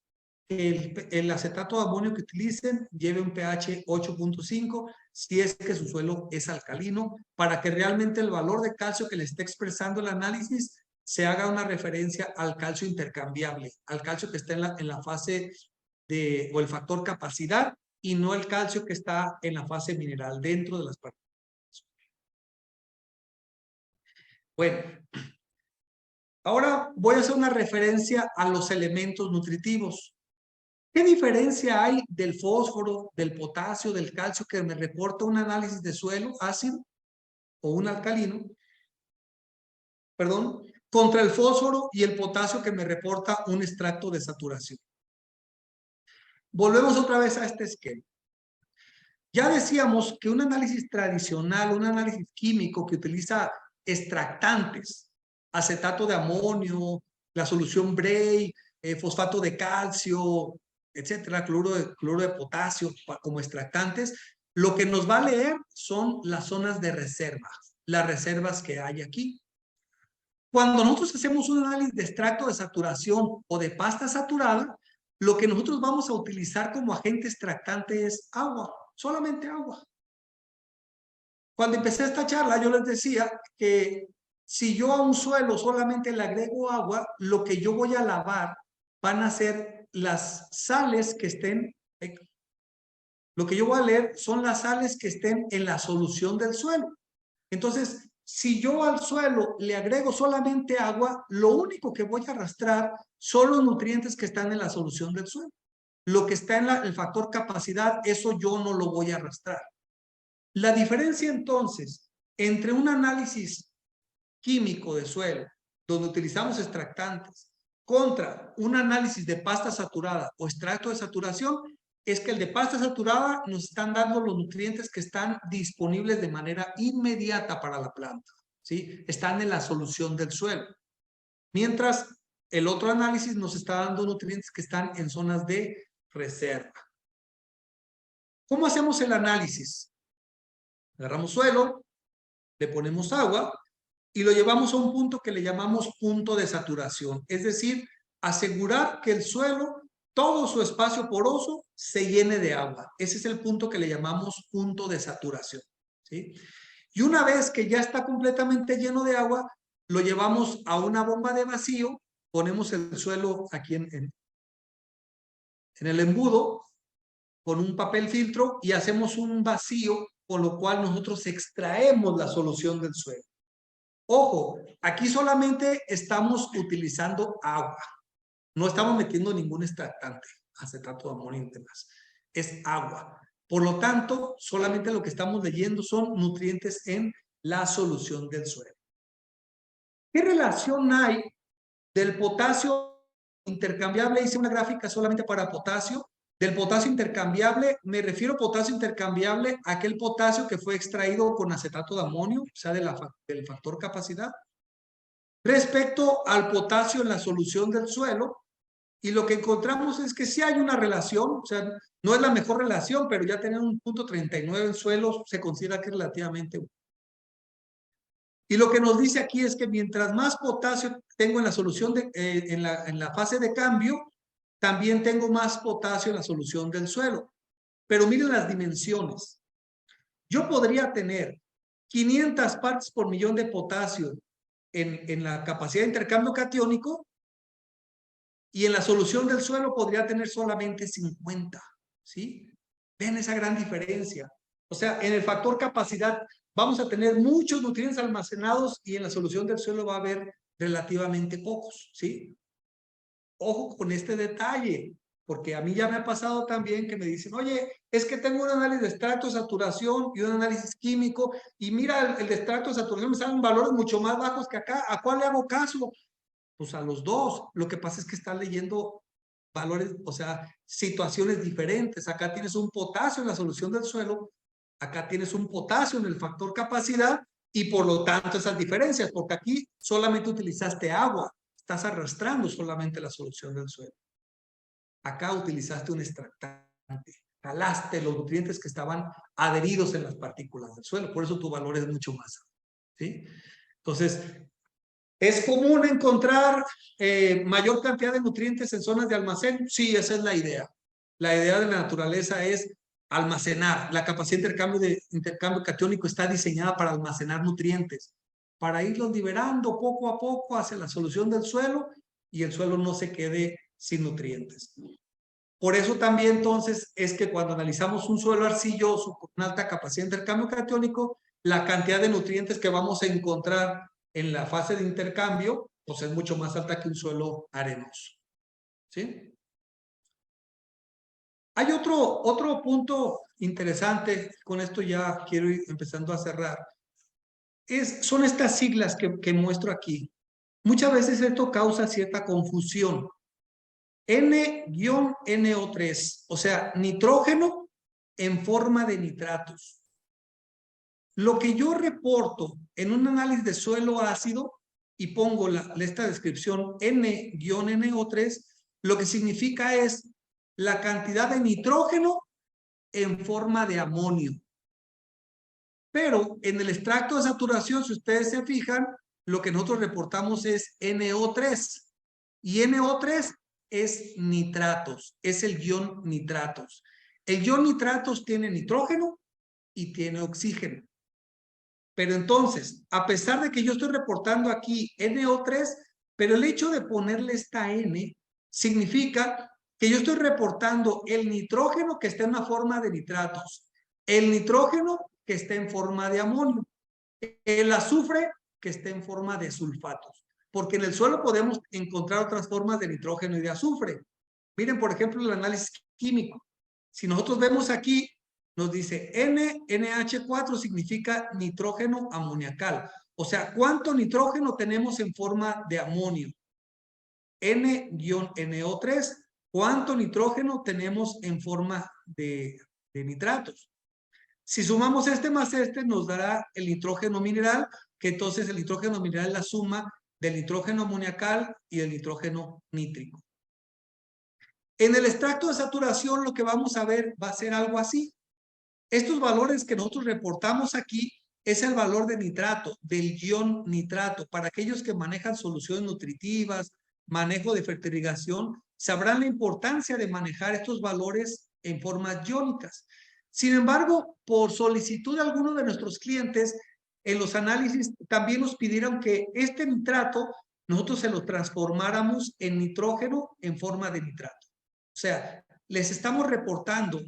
que el acetato de amonio que utilicen lleve un pH 8.5 si es que su suelo es alcalino, para que realmente el valor de calcio que le esté expresando el análisis se haga una referencia al calcio intercambiable, al calcio que está en la fase o el factor capacidad, y no el calcio que está en la fase mineral dentro de las partículas. Bueno, ahora voy a hacer una referencia a los elementos nutritivos. ¿Qué diferencia hay del fósforo, del potasio, del calcio que me reporta un análisis de suelo ácido o un alcalino, perdón, contra el fósforo y el potasio que me reporta un extracto de saturación? Volvemos otra vez a este esquema. Ya decíamos que un análisis tradicional, un análisis químico que utiliza extractantes, acetato de amonio, la solución Bray, fosfato de calcio, etcétera, cloro de potasio como extractantes, lo que nos va a leer son las zonas de reserva, las reservas que hay aquí. Cuando nosotros hacemos un análisis de extracto de saturación o de pasta saturada, lo que nosotros vamos a utilizar como agente extractante es agua, solamente agua. Cuando empecé esta charla, yo les decía que si yo a un suelo solamente le agrego agua, lo que yo voy a lavar van a ser las sales que estén, lo que yo voy a leer son las sales que estén en la solución del suelo. Entonces, si yo al suelo le agrego solamente agua, lo único que voy a arrastrar son los nutrientes que están en la solución del suelo. Lo que está en el factor capacidad, eso yo no lo voy a arrastrar. La diferencia entonces entre un análisis químico de suelo donde utilizamos extractantes, contra un análisis de pasta saturada o extracto de saturación, es que el de pasta saturada nos están dando los nutrientes que están disponibles de manera inmediata para la planta, ¿sí? Están en la solución del suelo. Mientras el otro análisis nos está dando nutrientes que están en zonas de reserva. ¿Cómo hacemos el análisis? Agarramos suelo, le ponemos agua y lo llevamos a un punto que le llamamos punto de saturación. Es decir, asegurar que el suelo, todo su espacio poroso, se llene de agua. Ese es el punto que le llamamos punto de saturación, ¿sí? Y una vez que ya está completamente lleno de agua, lo llevamos a una bomba de vacío, ponemos el suelo aquí en el embudo con un papel filtro y hacemos un vacío, con lo cual nosotros extraemos la solución del suelo. Ojo, aquí solamente estamos utilizando agua. No estamos metiendo ningún extractante, acetato de amonio y demás. Es agua. Por lo tanto, solamente lo que estamos leyendo son nutrientes en la solución del suelo. ¿Qué relación hay del potasio intercambiable? Hice una gráfica solamente para potasio. Del potasio intercambiable, me refiero a potasio intercambiable a aquel potasio que fue extraído con acetato de amonio, o sea, del factor capacidad, respecto al potasio en la solución del suelo. Y lo que encontramos es que sí hay una relación, o sea, no es la mejor relación, pero ya tener un punto 39 en suelos se considera que es relativamente bueno. Y lo que nos dice aquí es que mientras más potasio tengo en la solución, en la fase de cambio, también tengo más potasio en la solución del suelo. Pero miren las dimensiones. Yo podría tener 500 partes por millón de potasio en la capacidad de intercambio catiónico, y en la solución del suelo podría tener solamente 50, ¿sí? Ven esa gran diferencia. O sea, en el factor capacidad vamos a tener muchos nutrientes almacenados y en la solución del suelo va a haber relativamente pocos, ¿sí? Ojo con este detalle, porque a mí ya me ha pasado también que me dicen, oye, es que tengo un análisis de extracto de saturación y un análisis químico, y mira, el de extracto de saturación me salen valores mucho más bajos que acá, ¿a cuál le hago caso? Pues a los dos. Lo que pasa es que está leyendo valores, o sea, situaciones diferentes. Acá tienes un potasio en la solución del suelo, acá tienes un potasio en el factor capacidad, y por lo tanto esas diferencias, porque aquí solamente utilizaste agua, estás arrastrando solamente la solución del suelo. Acá utilizaste un extractante, jalaste los nutrientes que estaban adheridos en las partículas del suelo, por eso tu valor es mucho más alto, ¿sí? Entonces, ¿es común encontrar mayor cantidad de nutrientes en zonas de almacén? Sí, esa es la idea. La idea de la naturaleza es almacenar. La capacidad de intercambio catiónico está diseñada para almacenar nutrientes, para irlos liberando poco a poco hacia la solución del suelo y el suelo no se quede sin nutrientes. Por eso también entonces es que cuando analizamos un suelo arcilloso con una alta capacidad de intercambio catiónico, la cantidad de nutrientes que vamos a encontrar en la fase de intercambio, pues es mucho más alta que un suelo arenoso, ¿sí? Hay otro punto interesante, con esto ya quiero ir empezando a cerrar, son estas siglas que muestro aquí. Muchas veces esto causa cierta confusión. N-NO3, o sea, nitrógeno en forma de nitratos. Lo que yo reporto en un análisis de suelo ácido y pongo esta descripción N-NO3, lo que significa es la cantidad de nitrógeno en forma de amonio. Pero en el extracto de saturación, si ustedes se fijan, lo que nosotros reportamos es NO3. Y NO3 es nitratos, es el ion nitratos. El ion nitratos tiene nitrógeno y tiene oxígeno. Pero entonces, a pesar de que yo estoy reportando aquí NO3, pero el hecho de ponerle esta N significa que yo estoy reportando el nitrógeno que está en una forma de nitratos, el nitrógeno que está en forma de amonio, el azufre que está en forma de sulfatos. Porque en el suelo podemos encontrar otras formas de nitrógeno y de azufre. Miren, por ejemplo, el análisis químico. Si nosotros vemos aquí, nos dice NH4 significa nitrógeno amoniacal. O sea, ¿cuánto nitrógeno tenemos en forma de amonio? N-NO3. ¿Cuánto nitrógeno tenemos en forma de nitratos? Si sumamos este más este, nos dará el nitrógeno mineral, que entonces el nitrógeno mineral es la suma del nitrógeno amoniacal y el nitrógeno nítrico. En el extracto de saturación lo que vamos a ver va a ser algo así. Estos valores que nosotros reportamos aquí es el valor de nitrato, del ion nitrato. Para aquellos que manejan soluciones nutritivas, manejo de fertilización, sabrán la importancia de manejar estos valores en formas iónicas. Sin embargo, por solicitud de algunos de nuestros clientes, en los análisis también nos pidieron que este nitrato nosotros se lo transformáramos en nitrógeno en forma de nitrato. O sea, les estamos reportando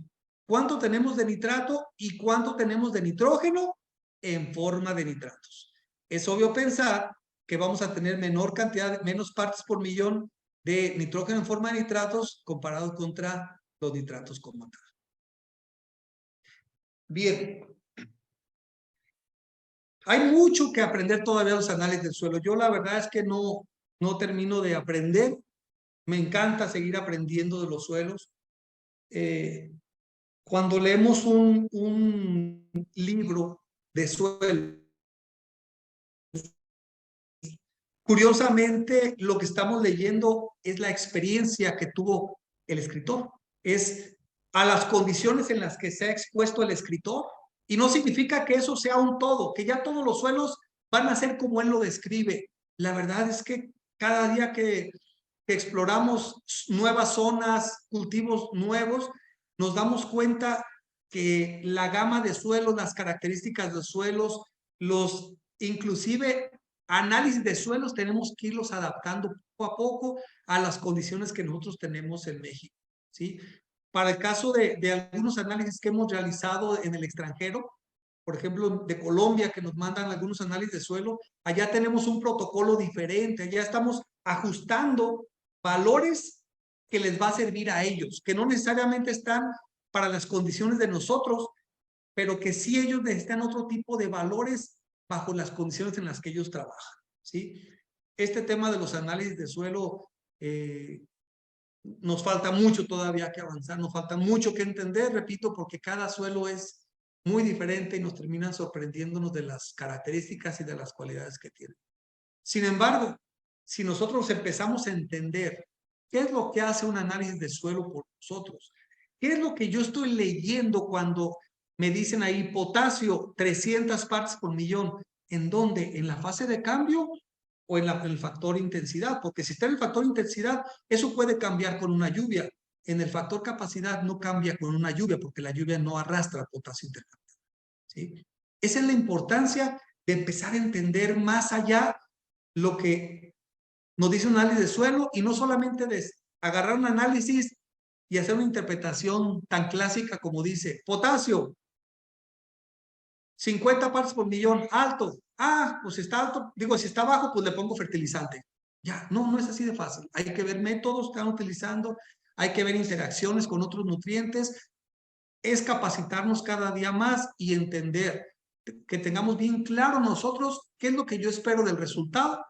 cuánto tenemos de nitrato y cuánto tenemos de nitrógeno en forma de nitratos. Es obvio pensar que vamos a tener menor cantidad, menos partes por millón de nitrógeno en forma de nitratos comparado contra los nitratos como tal. Bien. Hay mucho que aprender todavía en los análisis del suelo. Yo la verdad es que no termino de aprender. Me encanta seguir aprendiendo de los suelos. Cuando leemos un libro de suelo, curiosamente lo que estamos leyendo es la experiencia que tuvo el escritor. Es a las condiciones en las que se ha expuesto el escritor. Y no significa que eso sea un todo, que ya todos los suelos van a ser como él lo describe. La verdad es que cada día que exploramos nuevas zonas, cultivos nuevos, nos damos cuenta que la gama de suelos, las características de suelos, inclusive análisis de suelos, tenemos que irlos adaptando poco a poco a las condiciones que nosotros tenemos en México, ¿sí? Para el caso de algunos análisis que hemos realizado en el extranjero, por ejemplo, de Colombia, que nos mandan algunos análisis de suelo, allá tenemos un protocolo diferente, allá estamos ajustando valores que les va a servir a ellos, que no necesariamente están para las condiciones de nosotros, pero que sí ellos necesitan otro tipo de valores bajo las condiciones en las que ellos trabajan, ¿sí? Este tema de los análisis de suelo, nos falta mucho todavía que avanzar, nos falta mucho que entender, repito, porque cada suelo es muy diferente y nos terminan sorprendiéndonos de las características y de las cualidades que tiene. Sin embargo, si nosotros empezamos a entender qué es lo que hace un análisis de suelo por nosotros, qué es lo que yo estoy leyendo cuando me dicen ahí potasio 300 partes por millón, ¿en dónde? ¿En la fase de cambio o en el factor intensidad? Porque si está en el factor intensidad, eso puede cambiar con una lluvia. En el factor capacidad no cambia con una lluvia porque la lluvia no arrastra potasio intercambiado, ¿sí? Esa es la importancia de empezar a entender más allá lo que nos dice un análisis de suelo y no solamente de agarrar un análisis y hacer una interpretación tan clásica como dice potasio 50 partes por millón, alto. Ah, pues si está alto, digo, si está bajo, pues le pongo fertilizante. Ya, no es así de fácil. Hay que ver métodos que están utilizando, hay que ver interacciones con otros nutrientes, es capacitarnos cada día más y entender que tengamos bien claro nosotros qué es lo que yo espero del resultado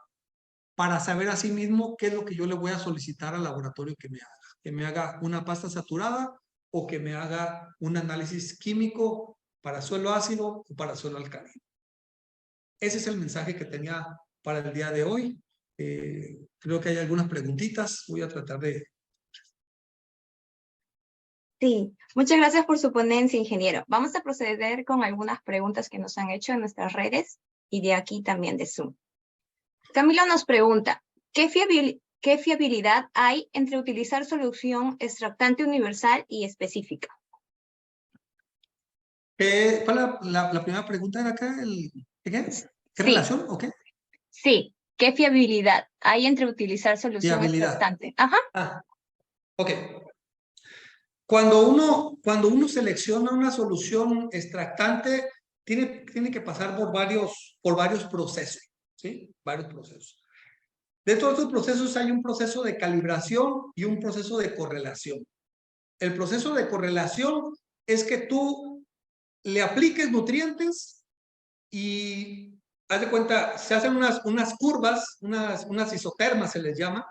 para saber a sí mismo qué es lo que yo le voy a solicitar al laboratorio que me haga una pasta saturada o que me haga un análisis químico para suelo ácido o para suelo alcalino. Ese es el mensaje que tenía para el día de hoy. Creo que hay algunas preguntitas. Voy a tratar de... Sí, muchas gracias por su ponencia, ingeniero. Vamos a proceder con algunas preguntas que nos han hecho en nuestras redes y de aquí también de Zoom. Camilo nos pregunta, ¿qué fiabilidad hay entre utilizar solución extractante universal y específica? La primera pregunta era acá, ¿qué Sí. relación o qué? Sí, ¿qué fiabilidad hay entre utilizar solución extractante? Ajá. Ah, ok. Cuando uno selecciona una solución extractante, tiene que pasar por varios procesos, ¿sí? Varios procesos. Dentro de estos procesos hay un proceso de calibración y un proceso de correlación. El proceso de correlación es que tú le apliques nutrientes y haz de cuenta, se hacen unas curvas, unas isotermas se les llama,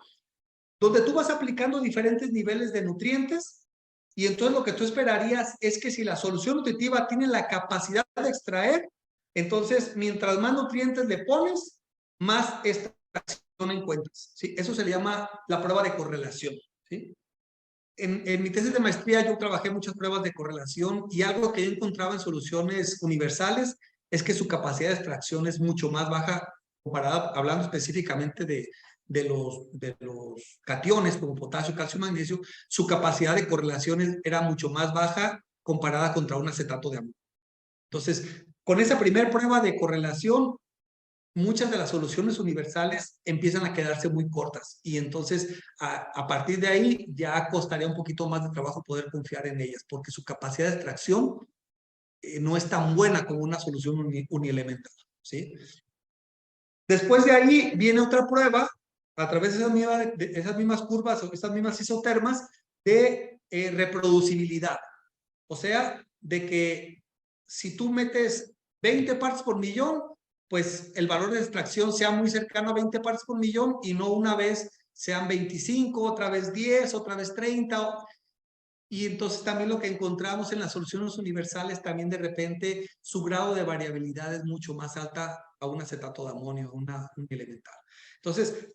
donde tú vas aplicando diferentes niveles de nutrientes y entonces lo que tú esperarías es que si la solución nutritiva tiene la capacidad de extraer, entonces mientras más nutrientes le pones, más extracción encuentras, ¿sí? Eso se le llama la prueba de correlación, ¿sí? En mi tesis de maestría yo trabajé muchas pruebas de correlación y algo que yo encontraba en soluciones universales es que su capacidad de extracción es mucho más baja comparada, hablando específicamente de los cationes como potasio, calcio y magnesio, su capacidad de correlación era mucho más baja comparada contra un acetato de amonio. Entonces, con esa primera prueba de correlación, muchas de las soluciones universales empiezan a quedarse muy cortas y entonces a partir de ahí ya costaría un poquito más de trabajo poder confiar en ellas porque su capacidad de extracción no es tan buena como una solución unielemental, ¿sí? Después de ahí viene otra prueba a través de esas mismas curvas o esas mismas isotermas de reproducibilidad. O sea, de que si tú metes 20 partes por millón, pues el valor de extracción sea muy cercano a 20 partes por millón y no una vez sean 25, otra vez 10, otra vez 30. Y entonces también lo que encontramos en las soluciones universales, también de repente su grado de variabilidad es mucho más alta a un acetato de amonio, a un elemental. Entonces,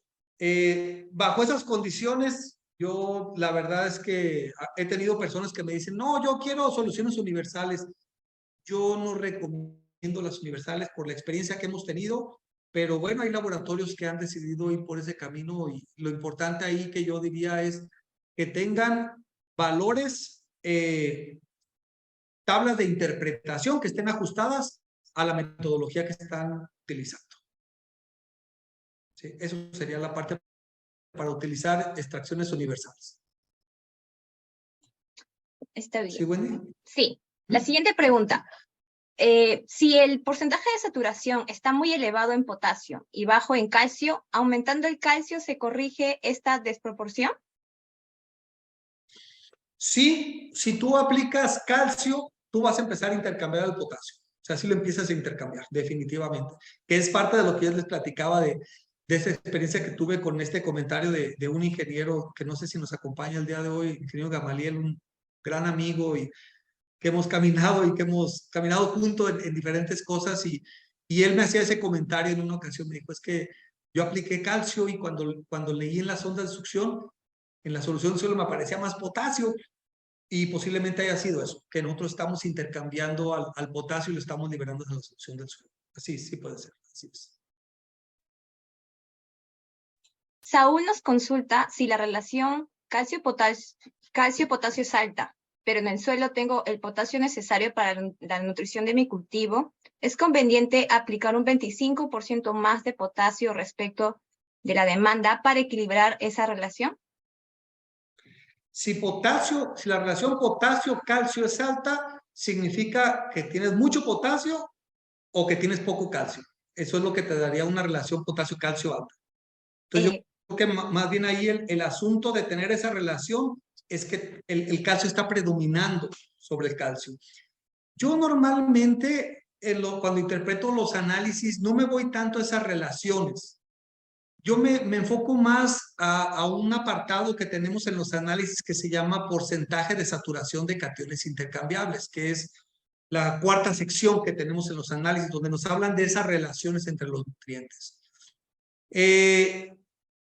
bajo esas condiciones, yo la verdad es que he tenido personas que me dicen, no, yo quiero soluciones universales. Yo no recomiendo las universales por la experiencia que hemos tenido, pero bueno, hay laboratorios que han decidido ir por ese camino y lo importante ahí que yo diría es que tengan valores, tablas de interpretación que estén ajustadas a la metodología que están utilizando. ¿Sí? Eso sería la parte para utilizar extracciones universales. Está bien. ¿Sí, Wendy? Sí. La siguiente pregunta. Si el porcentaje de saturación está muy elevado en potasio y bajo en calcio, aumentando el calcio, ¿se corrige esta desproporción? Sí, si tú aplicas calcio, tú vas a empezar a intercambiar el potasio. O sea, si lo empiezas a intercambiar, definitivamente. Que es parte de lo que yo les platicaba de esa experiencia que tuve con este comentario de un ingeniero que no sé si nos acompaña el día de hoy, ingeniero Gamaliel, un gran amigo y que hemos caminado y que hemos caminado juntos en diferentes cosas y él me hacía ese comentario en una ocasión, me dijo, es que yo apliqué calcio y cuando leí en las ondas de succión, en la solución solo me aparecía más potasio y posiblemente haya sido eso, que nosotros estamos intercambiando al potasio y lo estamos liberando de la solución del suelo. Así, sí puede ser, así es. Saúl nos consulta si la relación calcio-potasio es alta, pero en el suelo tengo el potasio necesario para la nutrición de mi cultivo. ¿Es conveniente aplicar un 25% más de potasio respecto de la demanda para equilibrar esa relación? Si la relación potasio-calcio es alta, significa que tienes mucho potasio o que tienes poco calcio. Eso es lo que te daría una relación potasio-calcio alta. Entonces yo creo que más bien ahí el asunto de tener esa relación es que el calcio está predominando sobre el calcio. Yo normalmente cuando interpreto los análisis no me voy tanto a esas relaciones. Yo me enfoco más a un apartado que tenemos en los análisis que se llama porcentaje de saturación de cationes intercambiables, que es la cuarta sección que tenemos en los análisis, donde nos hablan de esas relaciones entre los nutrientes.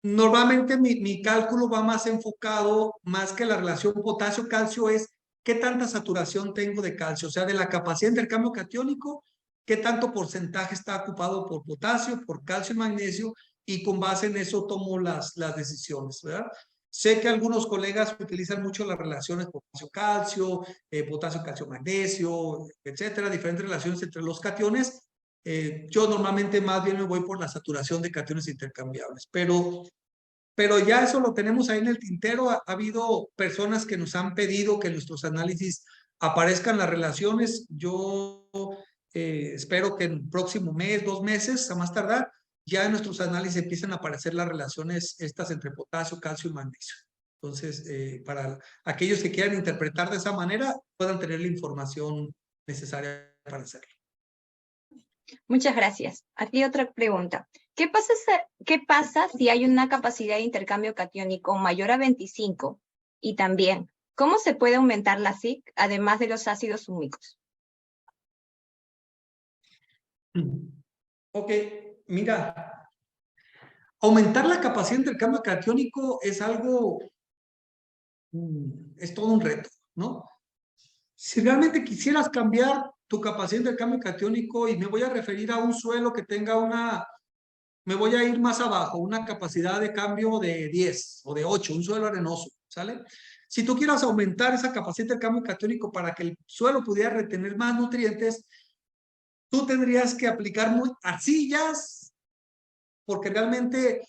Normalmente mi cálculo va más enfocado, más que la relación potasio-calcio, es qué tanta saturación tengo de calcio, o sea, de la capacidad de intercambio catiónico, qué tanto porcentaje está ocupado por potasio, por calcio y magnesio, y con base en eso tomo las decisiones, ¿verdad? Sé que algunos colegas utilizan mucho las relaciones potasio-calcio, potasio-calcio-magnesio, etcétera, diferentes relaciones entre los cationes. Yo normalmente más bien me voy por la saturación de cationes intercambiables, pero ya eso lo tenemos ahí en el tintero. Ha habido personas que nos han pedido que en nuestros análisis aparezcan las relaciones. Yo espero que en el próximo mes, 2 meses, a más tardar, ya en nuestros análisis empiecen a aparecer las relaciones estas entre potasio, calcio y magnesio. Entonces, para aquellos que quieran interpretar de esa manera, puedan tener la información necesaria para hacerlo. Muchas gracias. Aquí otra pregunta. ¿Qué pasa si hay una capacidad de intercambio catiónico mayor a 25? Y también, ¿cómo se puede aumentar la SiC además de los ácidos húmicos? Ok, mira, aumentar la capacidad de intercambio catiónico es algo, es todo un reto, ¿no? Si realmente quisieras cambiar tu capacidad de intercambio catiónico, y me voy a referir a un suelo que tenga me voy a ir más abajo, una capacidad de cambio de 10 o de 8, un suelo arenoso, ¿sale? Si tú quieras aumentar esa capacidad de intercambio catiónico para que el suelo pudiera retener más nutrientes, tú tendrías que aplicar arcillas, porque realmente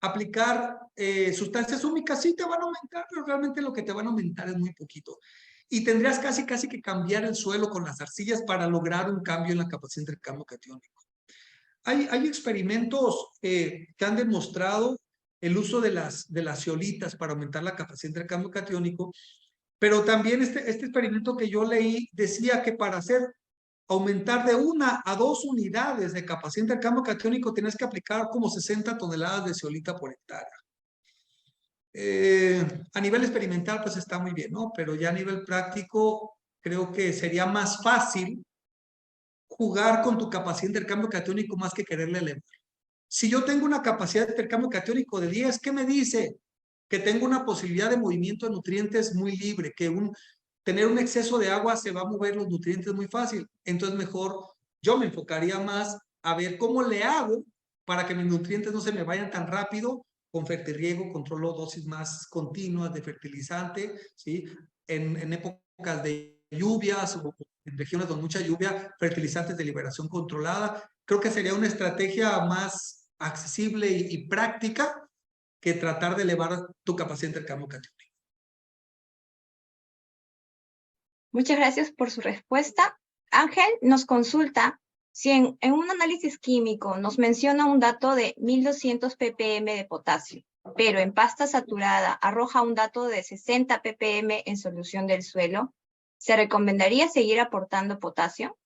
aplicar sustancias húmicas sí te van a aumentar, pero realmente lo que te van a aumentar es muy poquito. Y tendrías casi que cambiar el suelo con las arcillas para lograr un cambio en la capacidad de intercambio catiónico. Hay experimentos que han demostrado el uso de las zeolitas para aumentar la capacidad de intercambio catiónico, pero también este experimento que yo leí decía que para aumentar de 1 a 2 unidades de capacidad de intercambio catiónico tienes que aplicar como 60 toneladas de zeolita por hectárea. A nivel experimental pues está muy bien, ¿no? Pero ya a nivel práctico creo que sería más fácil jugar con tu capacidad de intercambio catiónico más que quererle elevar. Si yo tengo una capacidad de intercambio catiónico de 10, ¿qué me dice? Que tengo una posibilidad de movimiento de nutrientes muy libre, que tener un exceso de agua se va a mover los nutrientes muy fácil. Entonces mejor yo me enfocaría más a ver cómo le hago para que mis nutrientes no se me vayan tan rápido. Con fertirriego controlo dosis más continuas de fertilizante, ¿sí? En épocas de lluvias o en regiones con mucha lluvia, fertilizantes de liberación controlada. Creo que sería una estrategia más accesible y práctica que tratar de elevar tu capacidad de intercambio catiónico. Muchas gracias por su respuesta. Ángel nos consulta si en un análisis químico nos menciona un dato de 1200 ppm de potasio, pero en pasta saturada arroja un dato de 60 ppm en solución del suelo, ¿se recomendaría seguir aportando potasio?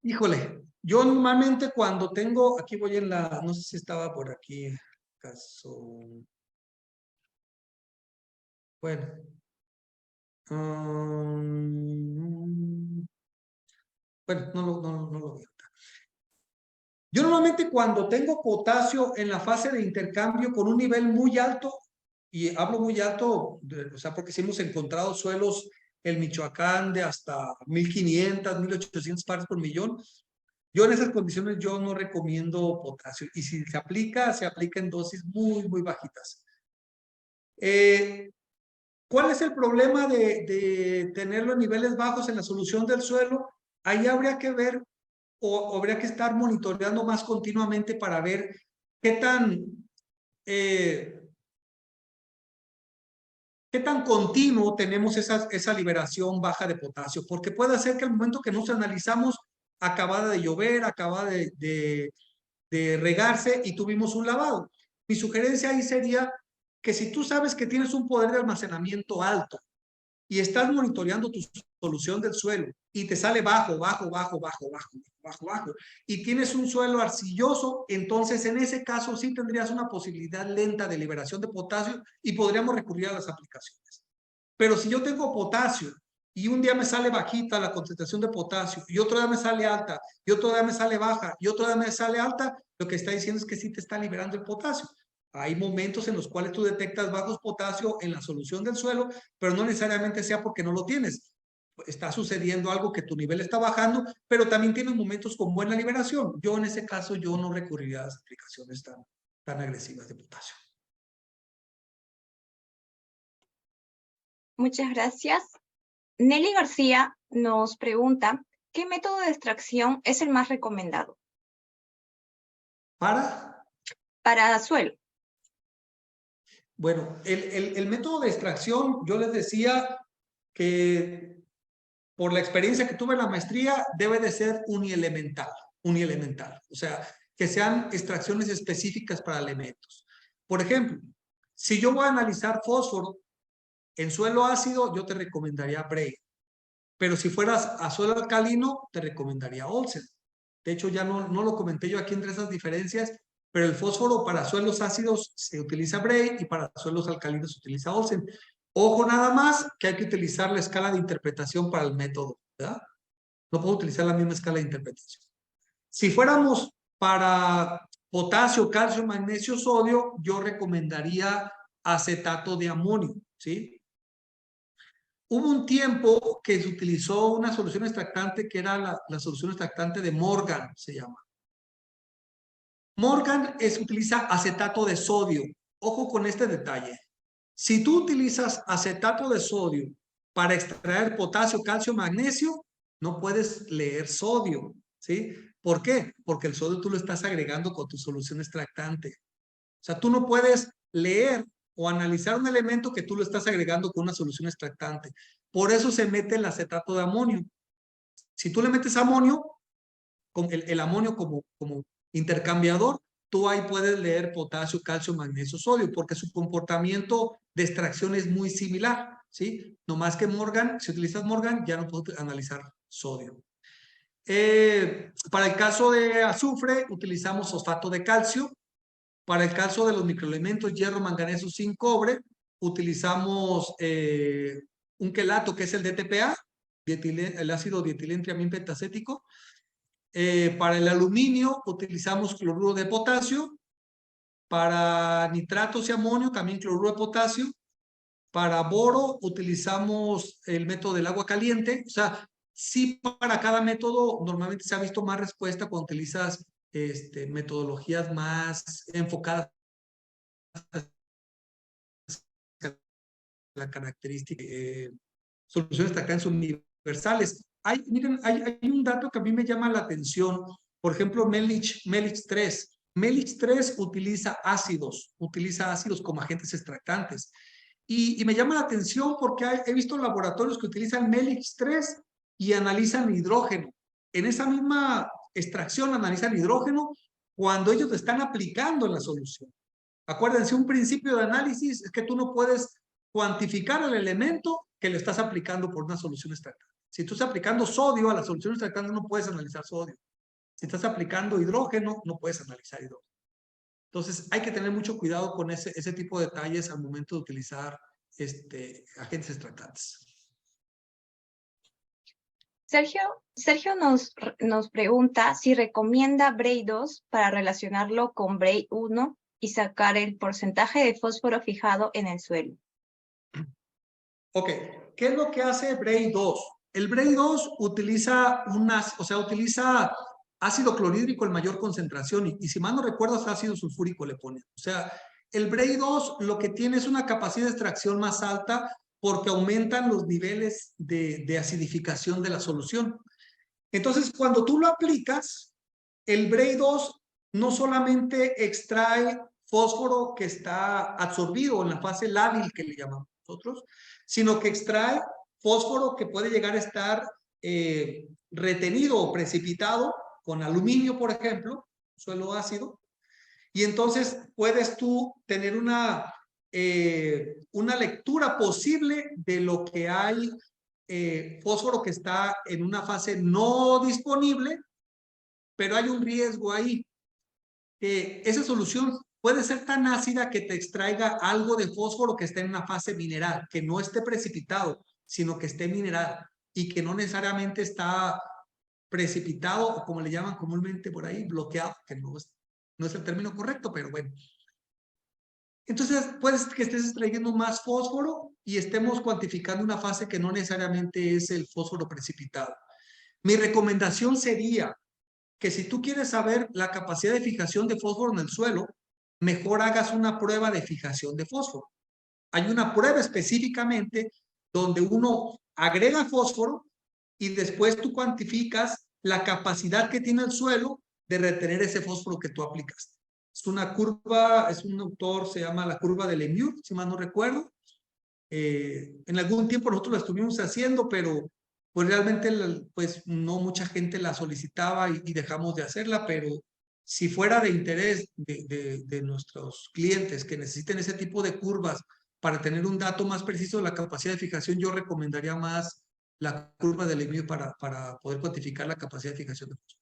Híjole, yo normalmente cuando tengo, aquí voy no sé si estaba por aquí, caso, bueno, bueno, no lo veo. Yo normalmente cuando tengo potasio en la fase de intercambio con un nivel muy alto, y hablo muy alto, o sea, porque sí hemos encontrado suelos en Michoacán de hasta 1500, 1800 partes por millón. Yo en esas condiciones yo no recomiendo potasio. Y si se aplica en dosis muy bajitas. ¿Cuál es el problema de tenerlo en niveles bajos en la solución del suelo? Ahí habría que ver o habría que estar monitoreando más continuamente para ver qué tan continuo tenemos esa liberación baja de potasio, porque puede ser que al momento que nos analizamos acababa de llover, acaba de regarse y tuvimos un lavado. Mi sugerencia ahí sería que si tú sabes que tienes un poder de almacenamiento alto y estás monitoreando tu solución del suelo y te sale bajo, y tienes un suelo arcilloso, entonces en ese caso sí tendrías una posibilidad lenta de liberación de potasio y podríamos recurrir a las aplicaciones. Pero si yo tengo potasio y un día me sale bajita la concentración de potasio y otro día me sale alta y otro día me sale baja y otro día me sale alta, lo que está diciendo es que sí te está liberando el potasio. Hay momentos en los cuales tú detectas bajos potasio en la solución del suelo, pero no necesariamente sea porque no lo tienes. Está sucediendo algo que tu nivel está bajando, pero también tienes momentos con buena liberación. Yo en ese caso, yo no recurriría a las aplicaciones tan agresivas de potasio. Muchas gracias. Nelly García nos pregunta, ¿qué método de extracción es el más recomendado? Para suelo. Bueno, el método de extracción, yo les decía que por la experiencia que tuve en la maestría, debe de ser unielemental. O sea, que sean extracciones específicas para elementos. Por ejemplo, si yo voy a analizar fósforo en suelo ácido, yo te recomendaría Bray. Pero si fueras a suelo alcalino, te recomendaría Olsen. De hecho, ya no lo comenté yo aquí entre esas diferencias, pero el fósforo para suelos ácidos se utiliza Bray y para suelos alcalinos se utiliza Olsen. Ojo nada más que hay que utilizar la escala de interpretación para el método, ¿verdad? No puedo utilizar la misma escala de interpretación. Si fuéramos para potasio, calcio, magnesio, sodio, yo recomendaría acetato de amonio, ¿sí? Hubo un tiempo que se utilizó una solución extractante que era la solución extractante de Morgan, se llama. Morgan utiliza acetato de sodio. Ojo con este detalle. Si tú utilizas acetato de sodio para extraer potasio, calcio, magnesio, no puedes leer sodio, ¿sí? ¿Por qué? Porque el sodio tú lo estás agregando con tu solución extractante. O sea, tú no puedes leer o analizar un elemento que tú lo estás agregando con una solución extractante. Por eso se mete el acetato de amonio. Si tú le metes amonio, con el amonio como intercambiador, tú ahí puedes leer potasio, calcio, magnesio, sodio, porque su comportamiento de extracción es muy similar, ¿sí? No más que Morgan, si utilizas Morgan, ya no puedes analizar sodio. Para el caso de azufre, utilizamos fosfato de calcio. Para el caso de los microelementos, hierro, manganeso, zinc, cobre, utilizamos un quelato que es el DTPA, el ácido dietileno pentacético. Para el aluminio utilizamos cloruro de potasio. Para nitratos y amonio también cloruro de potasio. Para boro utilizamos el método del agua caliente. O sea, sí, para cada método normalmente se ha visto más respuesta cuando utilizas metodologías más enfocadas a la característica. Soluciones acá son universales. Miren, hay un dato que a mí me llama la atención. Por ejemplo, Melich 3. Melich 3 utiliza ácidos como agentes extractantes. Y me llama la atención porque he visto laboratorios que utilizan Melich 3 y analizan hidrógeno. En esa misma extracción analizan hidrógeno cuando ellos lo están aplicando en la solución. Acuérdense, un principio de análisis es que tú no puedes cuantificar el elemento que le estás aplicando por una solución extractante. Si tú estás aplicando sodio a la solución extractante, no puedes analizar sodio. Si estás aplicando hidrógeno, no puedes analizar hidrógeno. Entonces, hay que tener mucho cuidado con ese tipo de detalles al momento de utilizar agentes extractantes. Sergio nos pregunta si recomienda Bray 2 para relacionarlo con Bray 1 y sacar el porcentaje de fósforo fijado en el suelo. Ok, ¿qué es lo que hace Bray 2? El Bray 2 utiliza ácido clorhídrico en mayor concentración y si mal no recuerdas, ácido sulfúrico le pone. O sea, el Bray 2 lo que tiene es una capacidad de extracción más alta porque aumentan los niveles de acidificación de la solución. Entonces, cuando tú lo aplicas, el Bray 2 no solamente extrae fósforo que está absorbido en la fase lábil que le llamamos nosotros, sino que extrae fósforo que puede llegar a estar retenido o precipitado con aluminio, por ejemplo, suelo ácido, y entonces puedes tú tener una lectura posible de lo que hay fósforo que está en una fase no disponible, pero hay un riesgo ahí. Esa solución puede ser tan ácida que te extraiga algo de fósforo que esté en una fase mineral, que no esté precipitado, sino que esté mineral y que no necesariamente está precipitado o como le llaman comúnmente por ahí, bloqueado, que no es el término correcto, pero bueno. Entonces, puede que estés extrayendo más fósforo y estemos cuantificando una fase que no necesariamente es el fósforo precipitado. Mi recomendación sería que si tú quieres saber la capacidad de fijación de fósforo en el suelo, mejor hagas una prueba de fijación de fósforo. Hay una prueba específicamente donde uno agrega fósforo y después tú cuantificas la capacidad que tiene el suelo de retener ese fósforo que tú aplicaste. Es una curva, es un autor, se llama la curva de Lemieux, si mal no recuerdo. En algún tiempo nosotros la estuvimos haciendo, pero pues realmente pues no mucha gente la solicitaba y dejamos de hacerla, pero si fuera de interés de nuestros clientes que necesiten ese tipo de curvas para tener un dato más preciso de la capacidad de fijación, yo recomendaría más la curva del IMIU para poder cuantificar la capacidad de fijación de fósforo.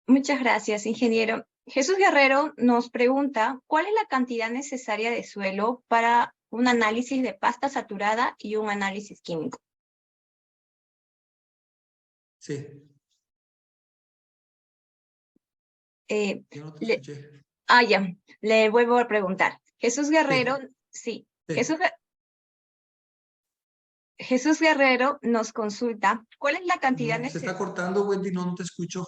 Muchas gracias, ingeniero. Jesús Guerrero nos pregunta, ¿cuál es la cantidad necesaria de suelo para un análisis de pasta saturada y un análisis químico? Sí. Yo no te escuché. Ya, le vuelvo a preguntar. Jesús Guerrero, sí. Jesús Guerrero nos consulta, ¿cuál es la cantidad Se necesaria? está cortando, Wendy, no te escucho.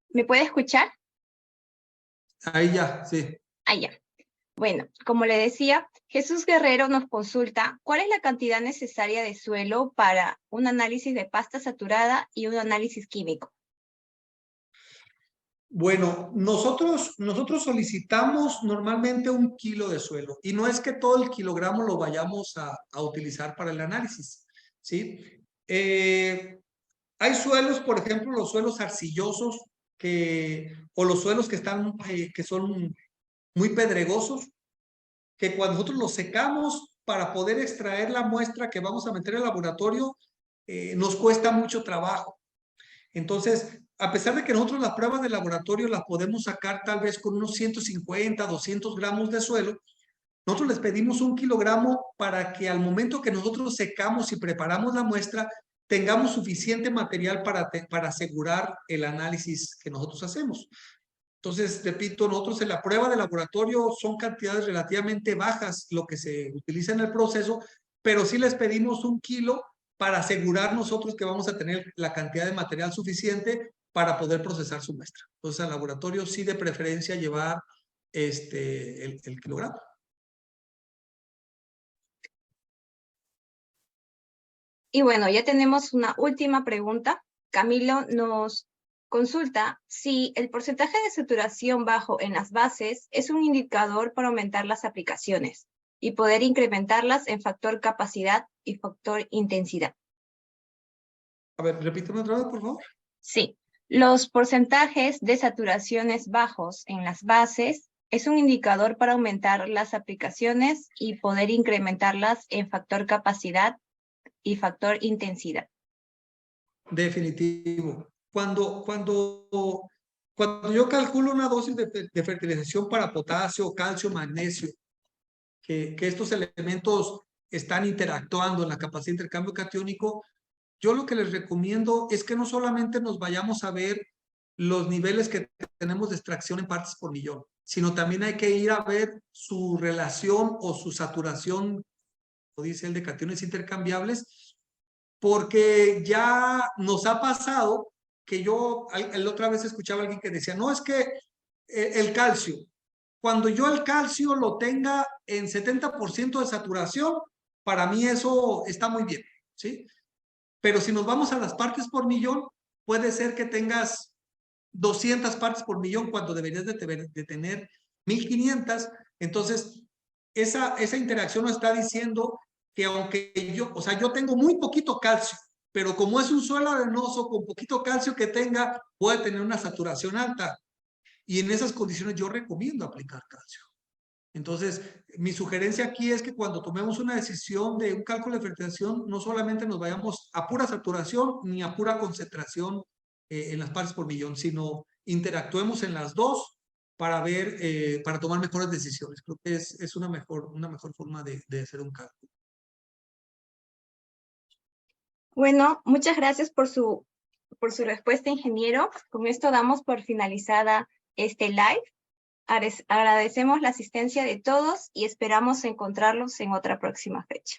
¿Me puede escuchar? Ahí ya, sí. Ya. Bueno, como le decía, Jesús Guerrero nos consulta, ¿cuál es la cantidad necesaria de suelo para un análisis de pasta saturada y un análisis químico? Bueno, nosotros solicitamos normalmente 1 kilo de suelo y no es que todo el kilogramo lo vayamos a utilizar para el análisis, ¿sí? Hay suelos, por ejemplo, los suelos arcillosos o los suelos que son muy pedregosos, que cuando nosotros los secamos para poder extraer la muestra que vamos a meter al laboratorio, nos cuesta mucho trabajo. Entonces, a pesar de que nosotros las pruebas de laboratorio las podemos sacar tal vez con unos 150, 200 gramos de suelo, nosotros les pedimos 1 kilogramo para que al momento que nosotros secamos y preparamos la muestra, tengamos suficiente material para asegurar el análisis que nosotros hacemos. Entonces, repito, nosotros en la prueba de laboratorio son cantidades relativamente bajas lo que se utiliza en el proceso, pero sí les pedimos 1 kilo para asegurar nosotros que vamos a tener la cantidad de material suficiente para poder procesar su muestra. Entonces, al laboratorio sí de preferencia llevar el kilogramo. Y bueno, ya tenemos una última pregunta. Camilo nos consulta si el porcentaje de saturación bajo en las bases es un indicador para aumentar las aplicaciones y poder incrementarlas en factor capacidad y factor intensidad. A ver, repíteme otra vez, por favor. Sí, los porcentajes de saturaciones bajos en las bases es un indicador para aumentar las aplicaciones y poder incrementarlas en factor capacidad y factor intensidad. Definitivo. Cuando yo calculo una dosis de fertilización para potasio, calcio, magnesio, que estos elementos están interactuando en la capacidad de intercambio catiónico, yo lo que les recomiendo es que no solamente nos vayamos a ver los niveles que tenemos de extracción en partes por millón, sino también hay que ir a ver su relación o su saturación, como dice el de cationes intercambiables, porque ya nos ha pasado que la otra vez escuchaba a alguien que decía, no, es que el calcio, cuando yo el calcio lo tenga en 70% de saturación, para mí eso está muy bien, ¿sí? Pero si nos vamos a las partes por millón, puede ser que tengas 200 partes por millón cuando deberías de tener 1500. Entonces, esa interacción nos está diciendo que aunque yo tengo muy poquito calcio, pero como es un suelo arenoso con poquito calcio que tenga, puede tener una saturación alta. Y en esas condiciones yo recomiendo aplicar calcio. Entonces, mi sugerencia aquí es que cuando tomemos una decisión de un cálculo de fertilización, no solamente nos vayamos a pura saturación ni a pura concentración en las partes por millón, sino interactuemos en las dos para para tomar mejores decisiones. Creo que es una mejor forma de hacer un cálculo. Bueno, muchas gracias por su respuesta, ingeniero. Con esto damos por finalizada este live. Agradecemos la asistencia de todos y esperamos encontrarlos en otra próxima fecha.